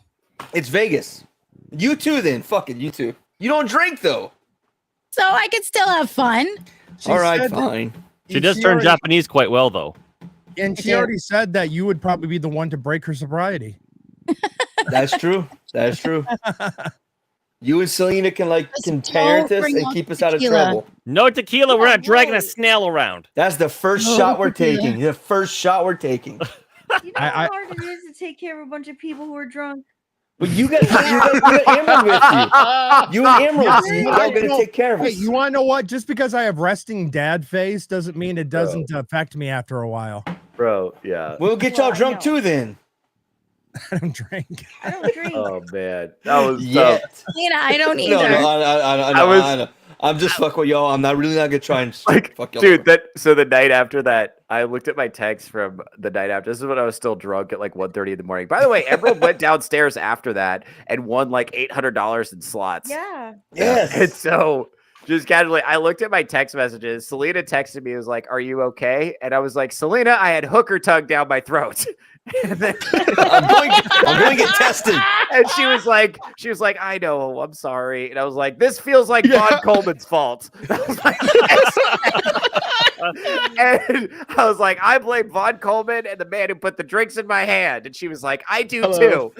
It's Vegas. You too, then. Fuck it, you too. You don't drink though. So I could still have fun. All right, fine. She does turn Japanese quite well, though. And she already said that you would probably be the one to break her sobriety. That's true. That's true. You and Selena can parent us and keep us out of trouble. No tequila. We're not dragging a snail around. That's the first shot we're taking. The first shot we're taking. You know how hard it is to take care of a bunch of people who are drunk. But you got Emerald with you. You and Emerald, you all gonna take care of Hey, us. you want to know what? Just because I have resting dad face doesn't mean it doesn't affect me after a while. Bro, yeah. We'll get y'all drunk too then. I don't drink. I don't drink. Oh man, that was Yeah. Selena, I don't No, either. I know. I'm just fucking with y'all. I'm not really not gonna try and like, fuck y'all. dude. So the night after that, I looked at my text from the night after. This is when I was still drunk at like 1:30 in the morning. By the way, Emerald went downstairs after that and won like $800 in slots. Yeah. Yes. And so just casually, I looked at my text messages. Selena texted me, was like, "Are you okay?" And I was like, "Selena, I had hooker tongue down my throat." And then, I'm going to get tested. and she was like, "I know, I'm sorry." And I was like, "This feels like Vaughn Coleman's fault." I was like, and I was like, "I blame Vaughn Coleman and the man who put the drinks in my hand." And she was like, "I do too."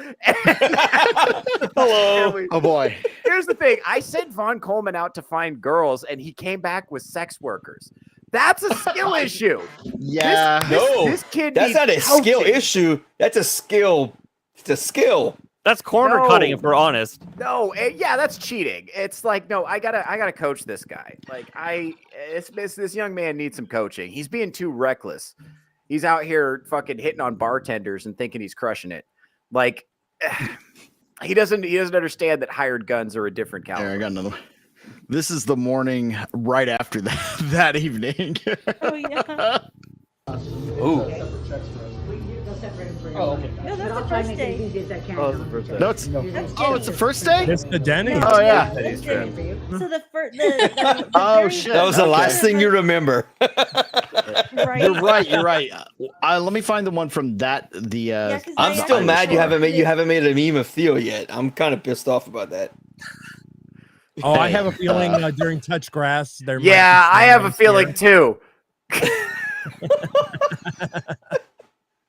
Hello. Oh boy. Here's the thing: I sent Vaughn Coleman out to find girls, and he came back with sex workers. That's a skill issue. Yeah. This kid. That's needs not a skill coaching. issue. That's a skill. It's a skill. That's corner No. cutting, if we're honest. No, yeah, that's cheating. It's like, no, I gotta coach this guy. Like, this young man needs some coaching. He's being too reckless. He's out here fucking hitting on bartenders and thinking he's crushing it. Like, he doesn't understand that hired guns are a different Here, I caliber. got another one. This is the morning right after that evening. Oh yeah. Ooh. No, that's the first day. No, it's That's the first day. It's the Denny. Oh yeah. That's Jenny. So the first. Oh, very shit. That was the Okay. last thing you remember. Right. You're right. You're right. Let me find the one from that. Yeah, 'cause I'm they still actually- mad you haven't made a meme of Theo yet. I'm kind of pissed off about that. Oh, I have a feeling during touch grass there. might be Yeah, I have a someone feeling here. too.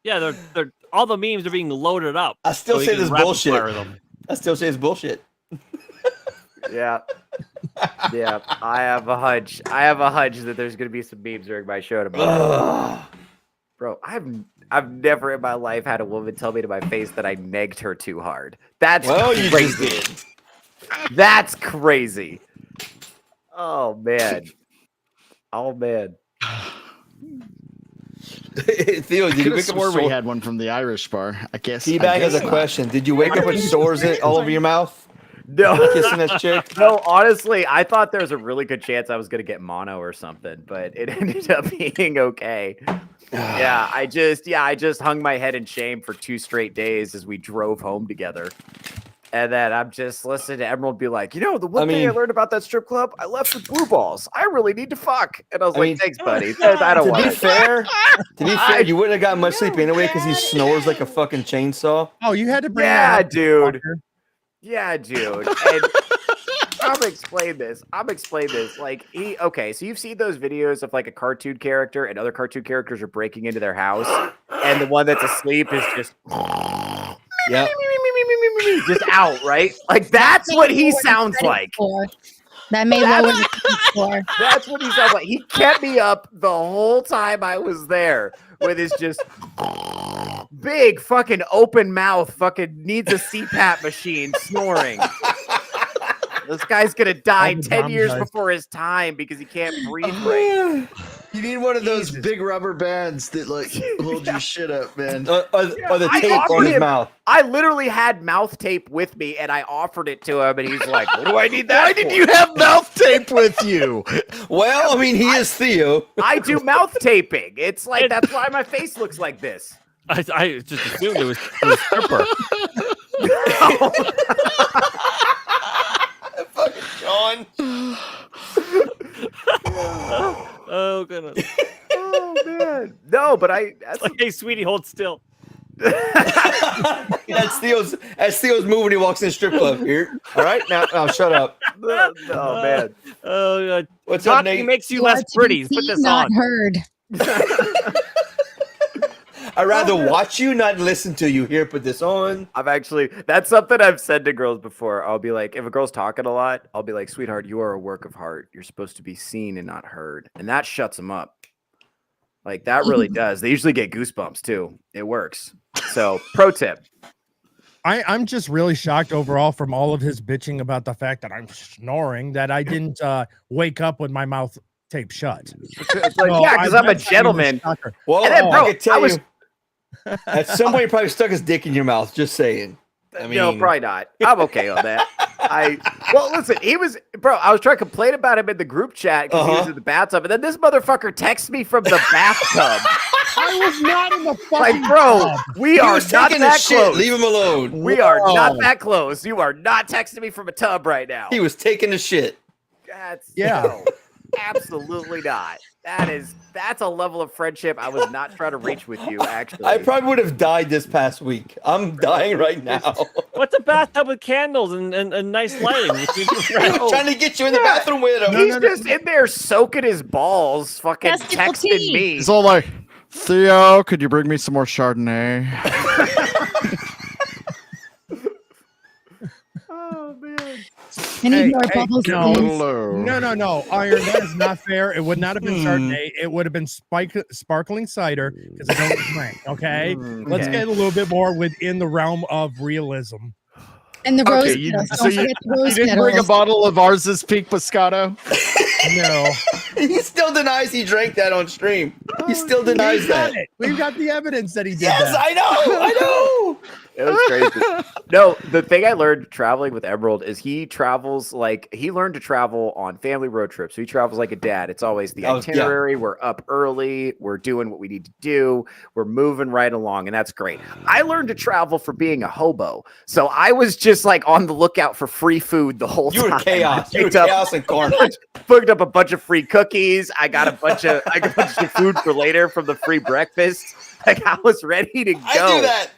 Yeah, they're all the memes are being loaded up. I still so you say can this rapid bullshit. fire them. I still say it's bullshit. Yeah. Yeah, I have a hunch. That there's gonna be some memes during my show tomorrow. Ugh. Bro, I've never in my life had a woman tell me to my face that I negged her too hard. That's Well, you just crazy. did. That's crazy. Oh man. Oh man. Theo, did you Could have wake up swore we sore? had one from the Irish bar. I guess. Teabag has a not. question. Did you wake up with sores all over your mouth? No. Kissing that chick? No, honestly, I thought there was a really good chance I was gonna get mono or something, but it ended up being okay. Yeah, I just hung my head in shame for 2 straight days as we drove home together. And then I'm just listening to Emerald be like, the one thing I learned about that strip club, I left with blue balls. I really need to fuck. And I was like, thanks, buddy. I don't To want be it. fair, you wouldn't have gotten much sleep anyway because he snores like a fucking chainsaw. Oh, you had to bring Yeah, that up, dude. fucker. Yeah, dude. And I'm explain this. Like, so you've seen those videos of like a cartoon character and other cartoon characters are breaking into their house, and the one that's asleep is just Yeah. just out, right? Like that's what he sounds like. That made what was for. That's what he sounds like. He kept me up the whole time I was there with his just big fucking open mouth, fucking needs a CPAP machine snoring. This guy's gonna die All the 10 dumb years guys. before his time because he can't breathe right. You need one of those Jesus. big rubber bands that like hold your shit up, man. Or the I tape on offered his him- mouth. I literally had mouth tape with me and I offered it to him and he's like, what do I need that Why for? did you have mouth tape with you? Well, I mean, he is Theo. I do mouth taping. It's like, that's why my face looks like this. I just assumed it was a stripper. Fucking John. Oh goodness! Oh man. No, but It's like, hey, sweetie, hold still. That's Theo's move when he walks in the strip club. Here. All right, now shut up. Oh man. Oh, What's up, talking Nate? makes you You are less to pretty. be Put this seen, not on. heard. I'd rather watch you, not listen to you. Here, put this on. That's something I've said to girls before. I'll be like, if a girl's talking a lot, I'll be like, sweetheart, you are a work of art. You're supposed to be seen and not heard. And that shuts them up. Like that really does. They usually get goosebumps too. It works. So pro tip. I'm just really shocked overall from all of his bitching about the fact that I'm snoring that I didn't wake up with my mouth taped shut. It's like, yeah, because I'm a gentleman. Well, And then, bro, I could tell I was- you, at some point, you probably stuck his dick in your mouth. Just saying. I mean, No, probably not. I'm okay on that. Well, listen, I was trying to complain about him in the group chat because he was in the bathtub, and then this motherfucker texts me from the bathtub. I was not in the fucking Like, bro, tub. we he are was not taking a that shit. close. Leave him alone. We are not that close. You are not texting me from a tub right now. He was taking a shit. No, absolutely not. That's a level of friendship I was not trying to reach with you, actually. I probably would have died this past week. I'm dying right now. What's a bathtub with candles and nice lighting? I'm trying to get you in the bathroom with him. He's just in there soaking his balls, fucking Testicle texting tea. me. It's all like, Theo, could you bring me some more Chardonnay? Oh man. I need Hey, more hey, bubbles, no. please. Hello. No, Iron, that is not fair. It would not have been Chardonnay. It would have been sparkling cider because I don't drink. Okay, let's get a little bit more within the realm of realism. And the rose Okay, you, petals. so Don't you, forget the you rose didn't bring a petals. bottle of Ars's Peak Moscato? No, He still denies he drank that on stream. He still denies we've got that. it. We've got the evidence that he did Yes, that. I know. It was crazy. No, the thing I learned traveling with Emerald is he learned to travel on family road trips. So he travels like a dad. It's always the Oh, yeah. itinerary. We're up early. We're doing what we need to do. We're moving right along. And that's great. I learned to travel for being a hobo. So I was just like on the lookout for free food the whole You time. were chaos. You were Picked up- chaos and carnage. Booked up a bunch of free cookies. I got a bunch of food for later from the free breakfast. Like I was ready to go. I do that.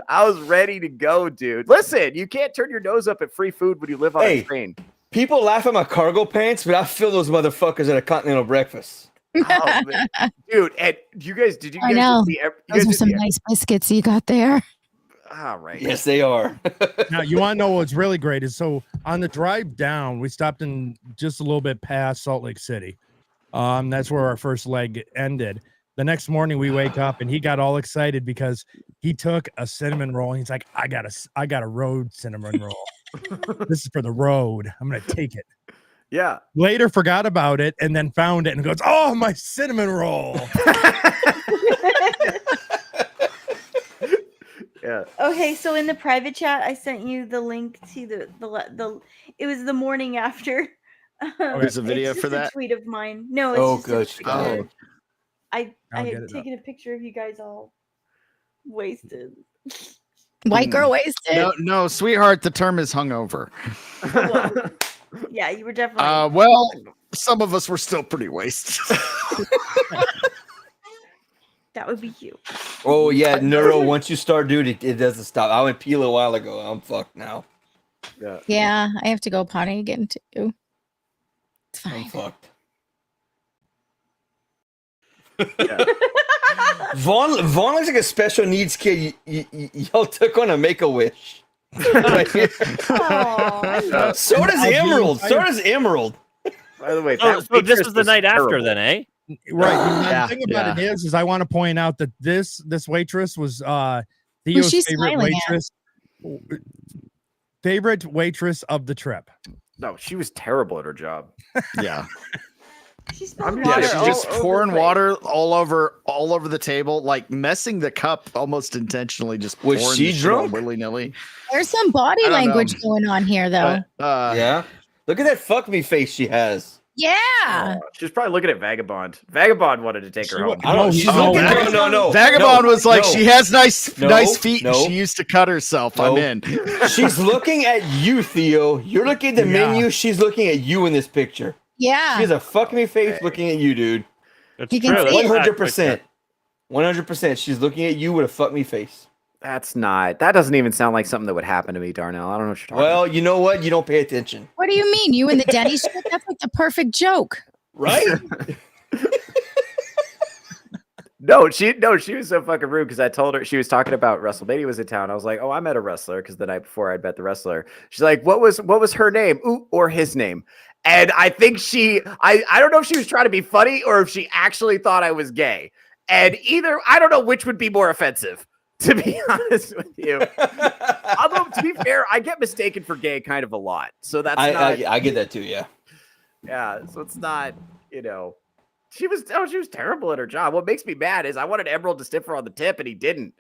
I was ready to go, dude. Listen, you can't turn your nose up at free food when you live on a train. People laugh at my cargo pants, but I feel those motherfuckers at a continental breakfast. Oh, man. Dude, and did you guys I know. see Those are some nice biscuits you got there. all right. Yes, they are. Now, you want to know what's really great is so on the drive down, we stopped in just a little bit past Salt Lake City. That's where our first leg ended. The next morning we wake up and he got all excited because he took a cinnamon roll. And he's like, I got a road cinnamon roll. This is for the road. I'm going to take it. Yeah. Later forgot about it and then found it and goes, oh, my cinnamon roll. Yeah. Okay, so in the private chat, I sent you the link to the. It was the morning after. There's a video it's for just that? a tweet of mine. No, it's Oh, just good a stuff. picture. I I'll had get it taken a picture of you guys all wasted. White girl wasted. No, sweetheart, the term is hungover. Well, yeah, you were definitely. Well, some of us were still pretty wasted. That would be you. Oh, yeah, neuro, once you start, dude, it doesn't stop. I went peel a while ago. I'm fucked now. Yeah, I have to go potty again too. It's I'm fine. fucked. Yeah. Vaughn looks like a special needs kid. Y'all took on a Make-A-Wish. Aw, So does Emerald. So does Emerald. By the way, So that this waitress was the night after terrible. then, eh? Right. Yeah, The thing about it is I want to point out that this waitress was Theo's she favorite smiling at? waitress of the trip. No, she was terrible at her job. Yeah. she spilled Yeah, water she's just all over pouring the place. water all over the table, like messing the cup almost intentionally. Just Was pouring she the shit all drunk? willy-nilly. There's some body I don't language know. going on here, though. But, Yeah. Look at that fuck me face she has. Yeah. She was probably looking at Vagabond. Vagabond wanted to take She her home. wa- I don't. No, She's no, looking. Vagabond- No. Vagabond no, was like, no. she has nice feet. no. And she used to cut herself. I'm No. in. She's looking at you, Theo. You're looking at the Yeah. menu. She's looking at you in this picture. Yeah. She has a fuck me face looking at you, dude. It's You can true. see it. 100%. 100%. She's looking at you with a fuck me face. That doesn't even sound like something that would happen to me, Darnell. I don't know what you're talking Well, you know what? You don't pay attention, What do you mean? You and the Denny shit? That's like the perfect joke. right? No, she was so fucking rude because I told her she was talking about WrestleMania was in town. I was like, oh, I met a wrestler because the night before I'd met the wrestler. She's like, what was her name? Ooh, or his name? And I think I don't know if she was trying to be funny or if she actually thought I was gay. And I don't know which would be more offensive. To be honest with you. Although, to be fair, I get mistaken for gay kind of a lot. So that's I get that too, yeah. Yeah, so it's not, she was terrible at her job. What makes me mad is I wanted Emerald to stiff her on the tip and he didn't.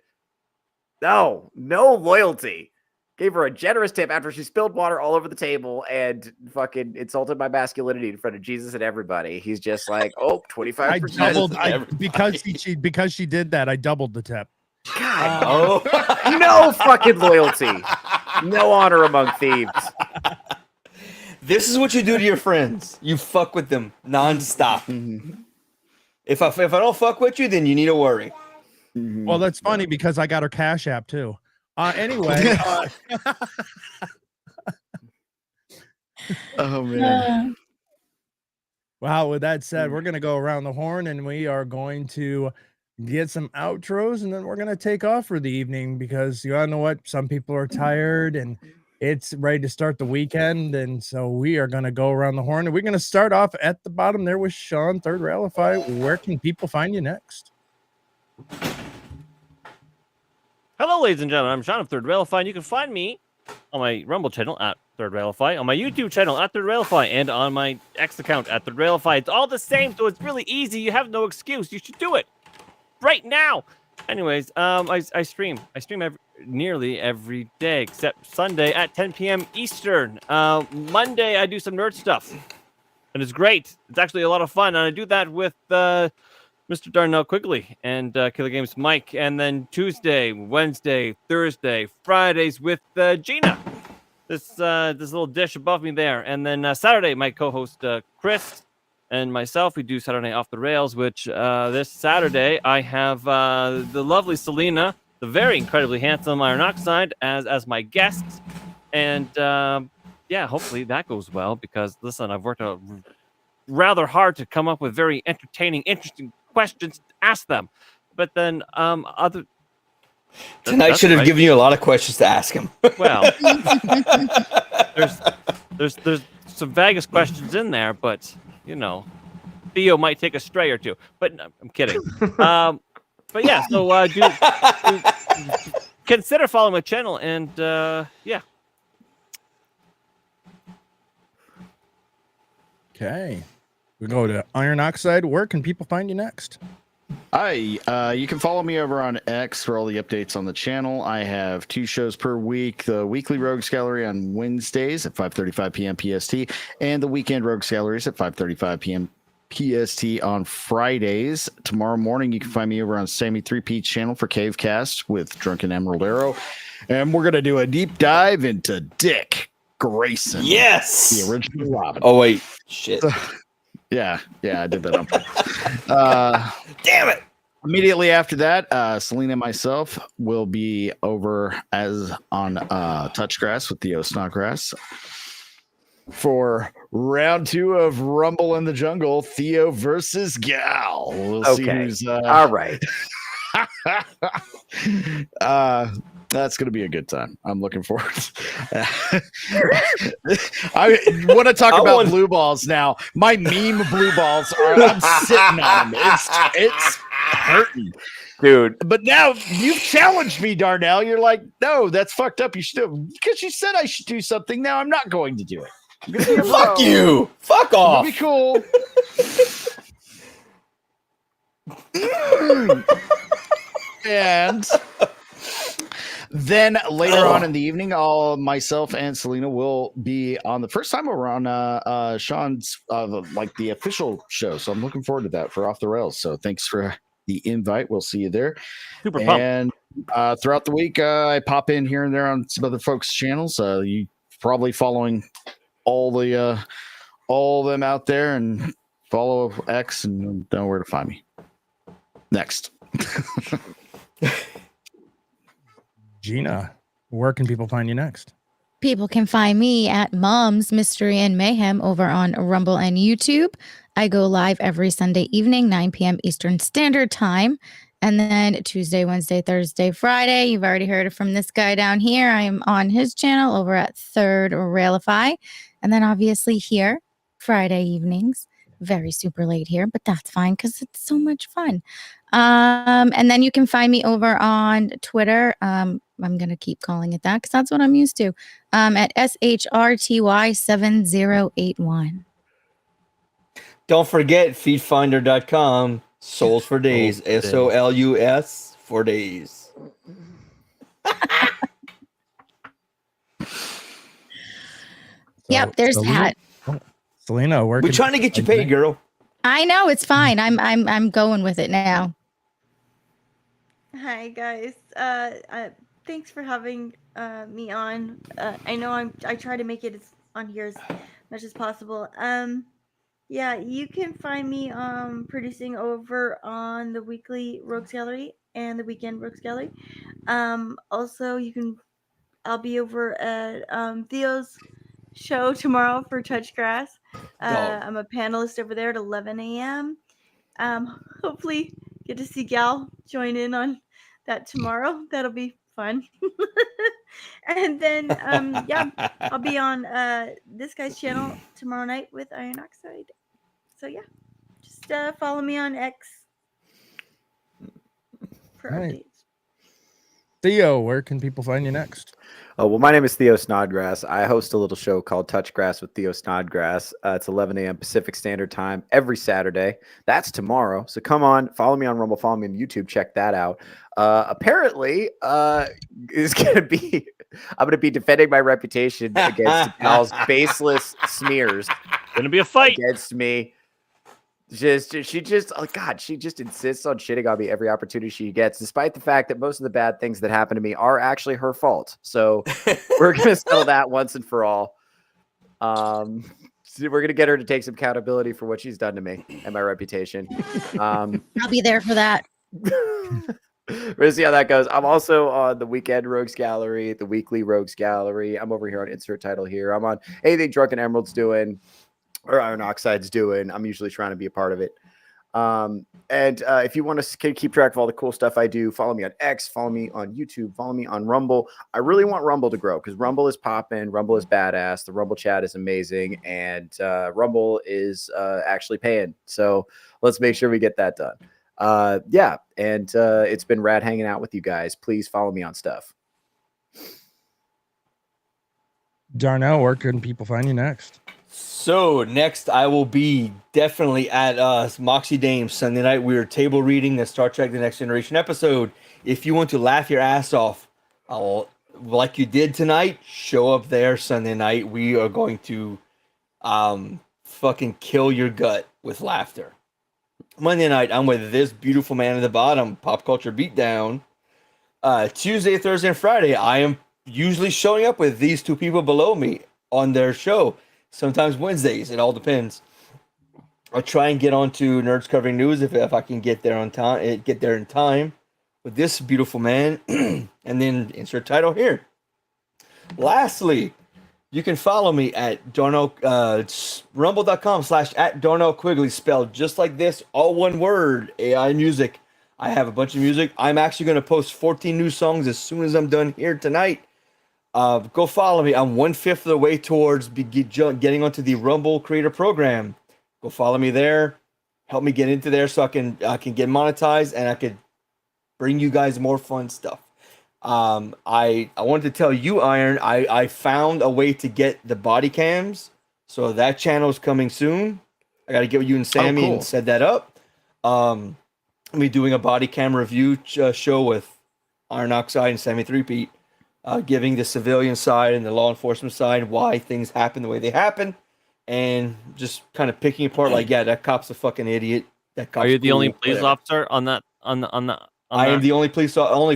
No loyalty. Gave her a generous tip after she spilled water all over the table and fucking insulted my masculinity in front of Jesus and everybody. He's just like, 25%. I doubled because she did that. I doubled the tip. God, no fucking loyalty, no honor among thieves. This is what you do to your friends. You fuck with them nonstop. If I don't fuck with you, then you need to worry. Well, that's funny because I got her Cash App too. Anyway. Oh man. Wow. With that said, we're gonna go around the horn and we are going to get some outros, and then we're gonna take off for the evening because you all know what? Some people are tired and it's ready to start the weekend, and so we are gonna go around the horn, and we're gonna start off at the bottom there with Sean, Third Railify. Where can people find you next? Hello, ladies and gentlemen. I'm Sean of Third Railify, and you can find me on my Rumble channel at Third Railify, on my YouTube channel at Third Railify, and on my X account at Third Railify. It's all the same, so it's really easy. You have no excuse. You should do it right now. Anyways, I stream nearly every day except Sunday at 10 p.m. Eastern. Monday I do some nerd stuff, and it's great. It's actually a lot of fun, and I do that with Mr. Darnell Quigley and Killer Games Mike, and then Tuesday, Wednesday, Thursday, Fridays with Gina. This little dish above me there, and then Saturday my co-host Chris and myself, we do Saturday Off the Rails, which this Saturday I have the lovely Selena, the very incredibly handsome Iron Oxide, as my guest. And yeah, hopefully that goes well because, listen, I've worked out rather hard to come up with very entertaining, interesting questions to ask them. But then Tonight should have given you a lot of questions to ask him. Well, there's some vaguest questions in there, but Theo might take a stray or two, but no, I'm kidding. But yeah, so do consider following my channel, and yeah. Okay, we go to Iron Oxide. Where can people find you next? Hi, you can follow me over on X for all the updates on the channel. I have 2 shows per week: the weekly Rogues Gallery on Wednesdays at 5:35 p.m. PST, and the weekend Rogues Galleries at 5:35 p.m. PST on Fridays. Tomorrow morning, you can find me over on Sammy 3P's channel for Cavecast with Drunken Emerald Arrow, and we're gonna do a deep dive into Dick Grayson. Yes, the original Robin. Oh wait, shit. Yeah, I did that on damn it. Immediately after that, Selena and myself will be over as on Touchgrass with Theo Snodgrass for round 2 of Rumble in the Jungle, Theo versus Gal. We'll see who's all right. That's going to be a good time. I'm looking forward. I want to talk about blue balls now. My meme blue balls I'm sitting on them. It's hurting, dude. But now you've challenged me, Darnell. You're like, no, that's fucked up. You should do, because you said I should do something. Now I'm not going to do it. I'm gonna be Fuck you. Fuck off. Be cool. And then later on in the evening, myself and Selena will be on the first time over on Sean's the official show. So I'm looking forward to that for Off the Rails. So thanks for the invite. We'll see you there. Super pumped. And throughout the week, I pop in here and there on some other folks' channels. You probably following all of them out there, and follow X and know where to find me. Next. Gina, where can people find you next? People can find me at Mom's Mystery and Mayhem over on Rumble and YouTube. I go live every Sunday evening, 9 p.m. Eastern Standard Time. And then Tuesday, Wednesday, Thursday, Friday, you've already heard it from this guy down here. I am on his channel over at Third Railify. And then obviously here, Friday evenings, very super late here, but that's fine because it's so much fun. And then you can find me over on Twitter. I'm gonna keep calling it that because that's what I'm used to. At SHRTY7081. Don't forget feedfinder.com. Souls for days. SOLUS for days. Yep, there's that. Selena, We're trying to get you paid, girl. I know, it's fine. I'm going with it now. Hi guys. Thanks for having me on. I know I try to make it on here as much as possible. Yeah, you can find me producing over on the weekly Rogues Gallery and the weekend Rogues Gallery. Also, I'll be over at Theo's show tomorrow for Touch Grass. I'm a panelist over there at 11 a.m. Hopefully get to see Gal join in on that tomorrow. That'll be fun. And then yeah, I'll be on this guy's channel tomorrow night with Iron Oxide. So yeah, just follow me on X for updates. Theo, where can people find you next? Oh, well, my name is Theo Snodgrass. I host a little show called Touch Grass with Theo Snodgrass. It's 11 a.m. Pacific Standard Time every Saturday. That's tomorrow. So come on, follow me on Rumble, follow me on YouTube. Check that out. Apparently, it's gonna be. I'm gonna be defending my reputation against Al's baseless smears. Gonna be a fight against me. She just insists on shitting on me every opportunity she gets, despite the fact that most of the bad things that happen to me are actually her fault. So we're gonna settle that once and for all. So we're gonna get her to take some accountability for what she's done to me and my reputation. I'll be there for that. We're gonna see how that goes. I'm also on the weekend Rogues Gallery, the weekly Rogues Gallery. I'm over here on Insert Title here. I'm on anything Drunken Emerald's doing or Iron Oxide's doing. I'm usually trying to be a part of it. And if you want to keep track of all the cool stuff I do, follow me on X, follow me on YouTube, follow me on Rumble. I really want Rumble to grow because Rumble is popping. Rumble is badass. The Rumble chat is amazing. And Rumble is actually paying. So let's make sure we get that done. Yeah. And it's been rad hanging out with you guys. Please follow me on stuff. Darnell, where can people find you next? So next, I will be definitely at Moxie Dames Sunday night. We are table reading the Star Trek: The Next Generation episode. If you want to laugh your ass off, like you did tonight, show up there Sunday night. We are going to fucking kill your gut with laughter. Monday night, I'm with this beautiful man at the bottom, Pop Culture Beatdown. Tuesday, Thursday, and Friday, I am usually showing up with these two people below me on their show. Sometimes Wednesdays, it all depends. I'll try and get onto Nerds Covering News if I can get there on time. Get there in time with this beautiful man, and then insert title here. Lastly, you can follow me at Darnell, rumble.com/@DarnellQuigley, spelled just like this, all one word. AI music. I have a bunch of music. I'm actually going to post 14 new songs as soon as I'm done here tonight. Go follow me. I'm 1/5 of the way towards getting onto the Rumble Creator Program. Go follow me there. Help me get into there so I can get monetized and I could bring you guys more fun stuff. I wanted to tell you, Iron, I found a way to get the body cams, so that channel is coming soon. I got to get with you and Sammy and set that up. I'll be doing a body cam review show with Iron Oxide and Sammy 3-Peat. Giving the civilian side and the law enforcement side why things happen the way they happen, and just kind of picking apart like, yeah, that cop's a fucking idiot. That cop's Are you the cool, only police whatever. officer on that? I am the only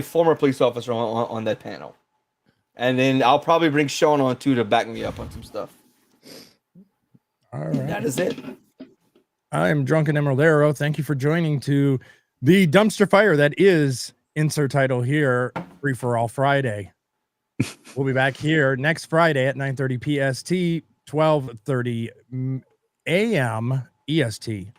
former police officer on that panel, and then I'll probably bring Sean on too to back me up on some stuff. All right, that is it. I'm Drunken Emerald Arrow. Thank you for joining to the dumpster fire that is insert title here, Free for All Friday. We'll be back here next Friday at 9:30 PST, 12:30 a.m. EST.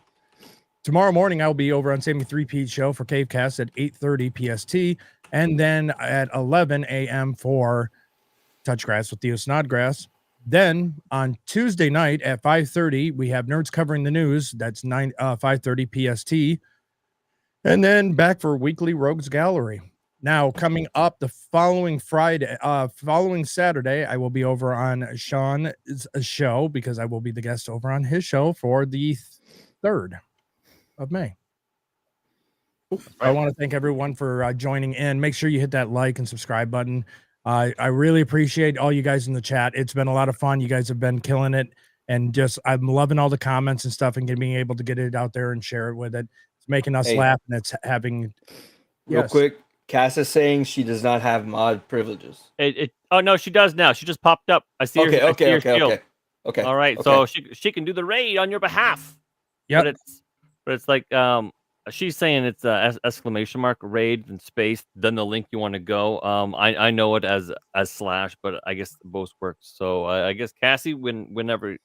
Tomorrow morning, I'll be over on Sammy 3-Peat show for Cavecast at 8:30 PST, and then at 11 a.m. for Touch Grass with Theo Snodgrass. Then on Tuesday night at 5:30, we have Nerds Covering the News. That's 5:30 PST. And then back for weekly Rogues Gallery. Now, coming up the following Saturday, I will be over on Sean's show because I will be the guest over on his show for the 3rd of May. I want to thank everyone for joining in. Make sure you hit that like and subscribe button. I really appreciate all you guys in the chat. It's been a lot of fun. You guys have been killing it. And I'm loving all the comments and stuff and being able to get it out there and share it with it. It's making us laugh, and it's having... Real quick, Cass is saying she does not have mod privileges. Oh, no, she does now. She just popped up. I see her. Okay. All right, so she can do the raid on your behalf. Yeah. But it's like... she's saying it's exclamation mark raid and space, then the link you want to go. I know it as / but I guess both works. So I guess Cassie, whenever.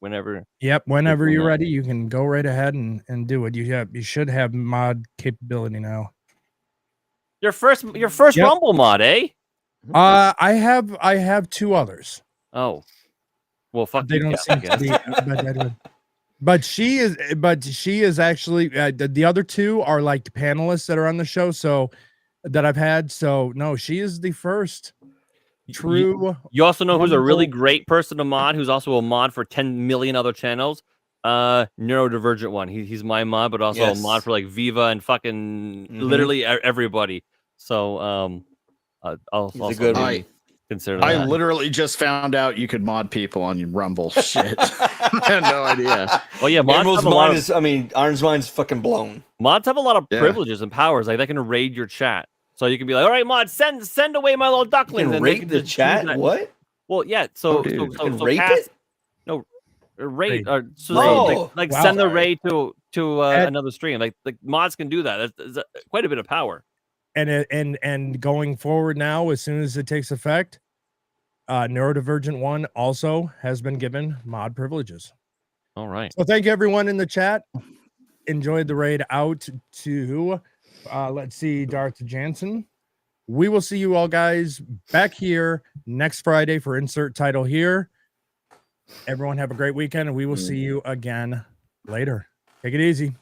Yep, whenever you're ready, you can go right ahead and do it. You should have mod capability now. Your first Rumble mod, eh? I have 2 others. Oh, well, fuck. They don't seem to be. But she is actually the other 2 are like panelists that are on the show, so that I've had. So no, she is the first true. You also know who's a really great person to mod, who's also a mod for 10 million other channels. Neurodivergent one. He's my mod, but also a mod for like Viva and fucking literally everybody. So he's a good one. Consider I that. literally just found out you could mod people on Rumble. Shit. I had no idea. Oh yeah, Iron's mind's fucking blown. Mods have a lot of privileges and powers. Like they can raid your chat. So you can be like, all right, mod, send away my little ducklings. And raid the chat? What? Well, yeah. So raid it? No, raid. Wow. Send the raid to another stream. Like mods can do that. That's quite a bit of power. And going forward now, as soon as it takes effect, Neurodivergent 1 also has been given mod privileges. All right. So thank you everyone in the chat. Enjoyed the raid out to let's see, Darth Jansen. We will see you all guys back here next Friday for insert title here. Everyone have a great weekend, and we will see you again later. Take it easy.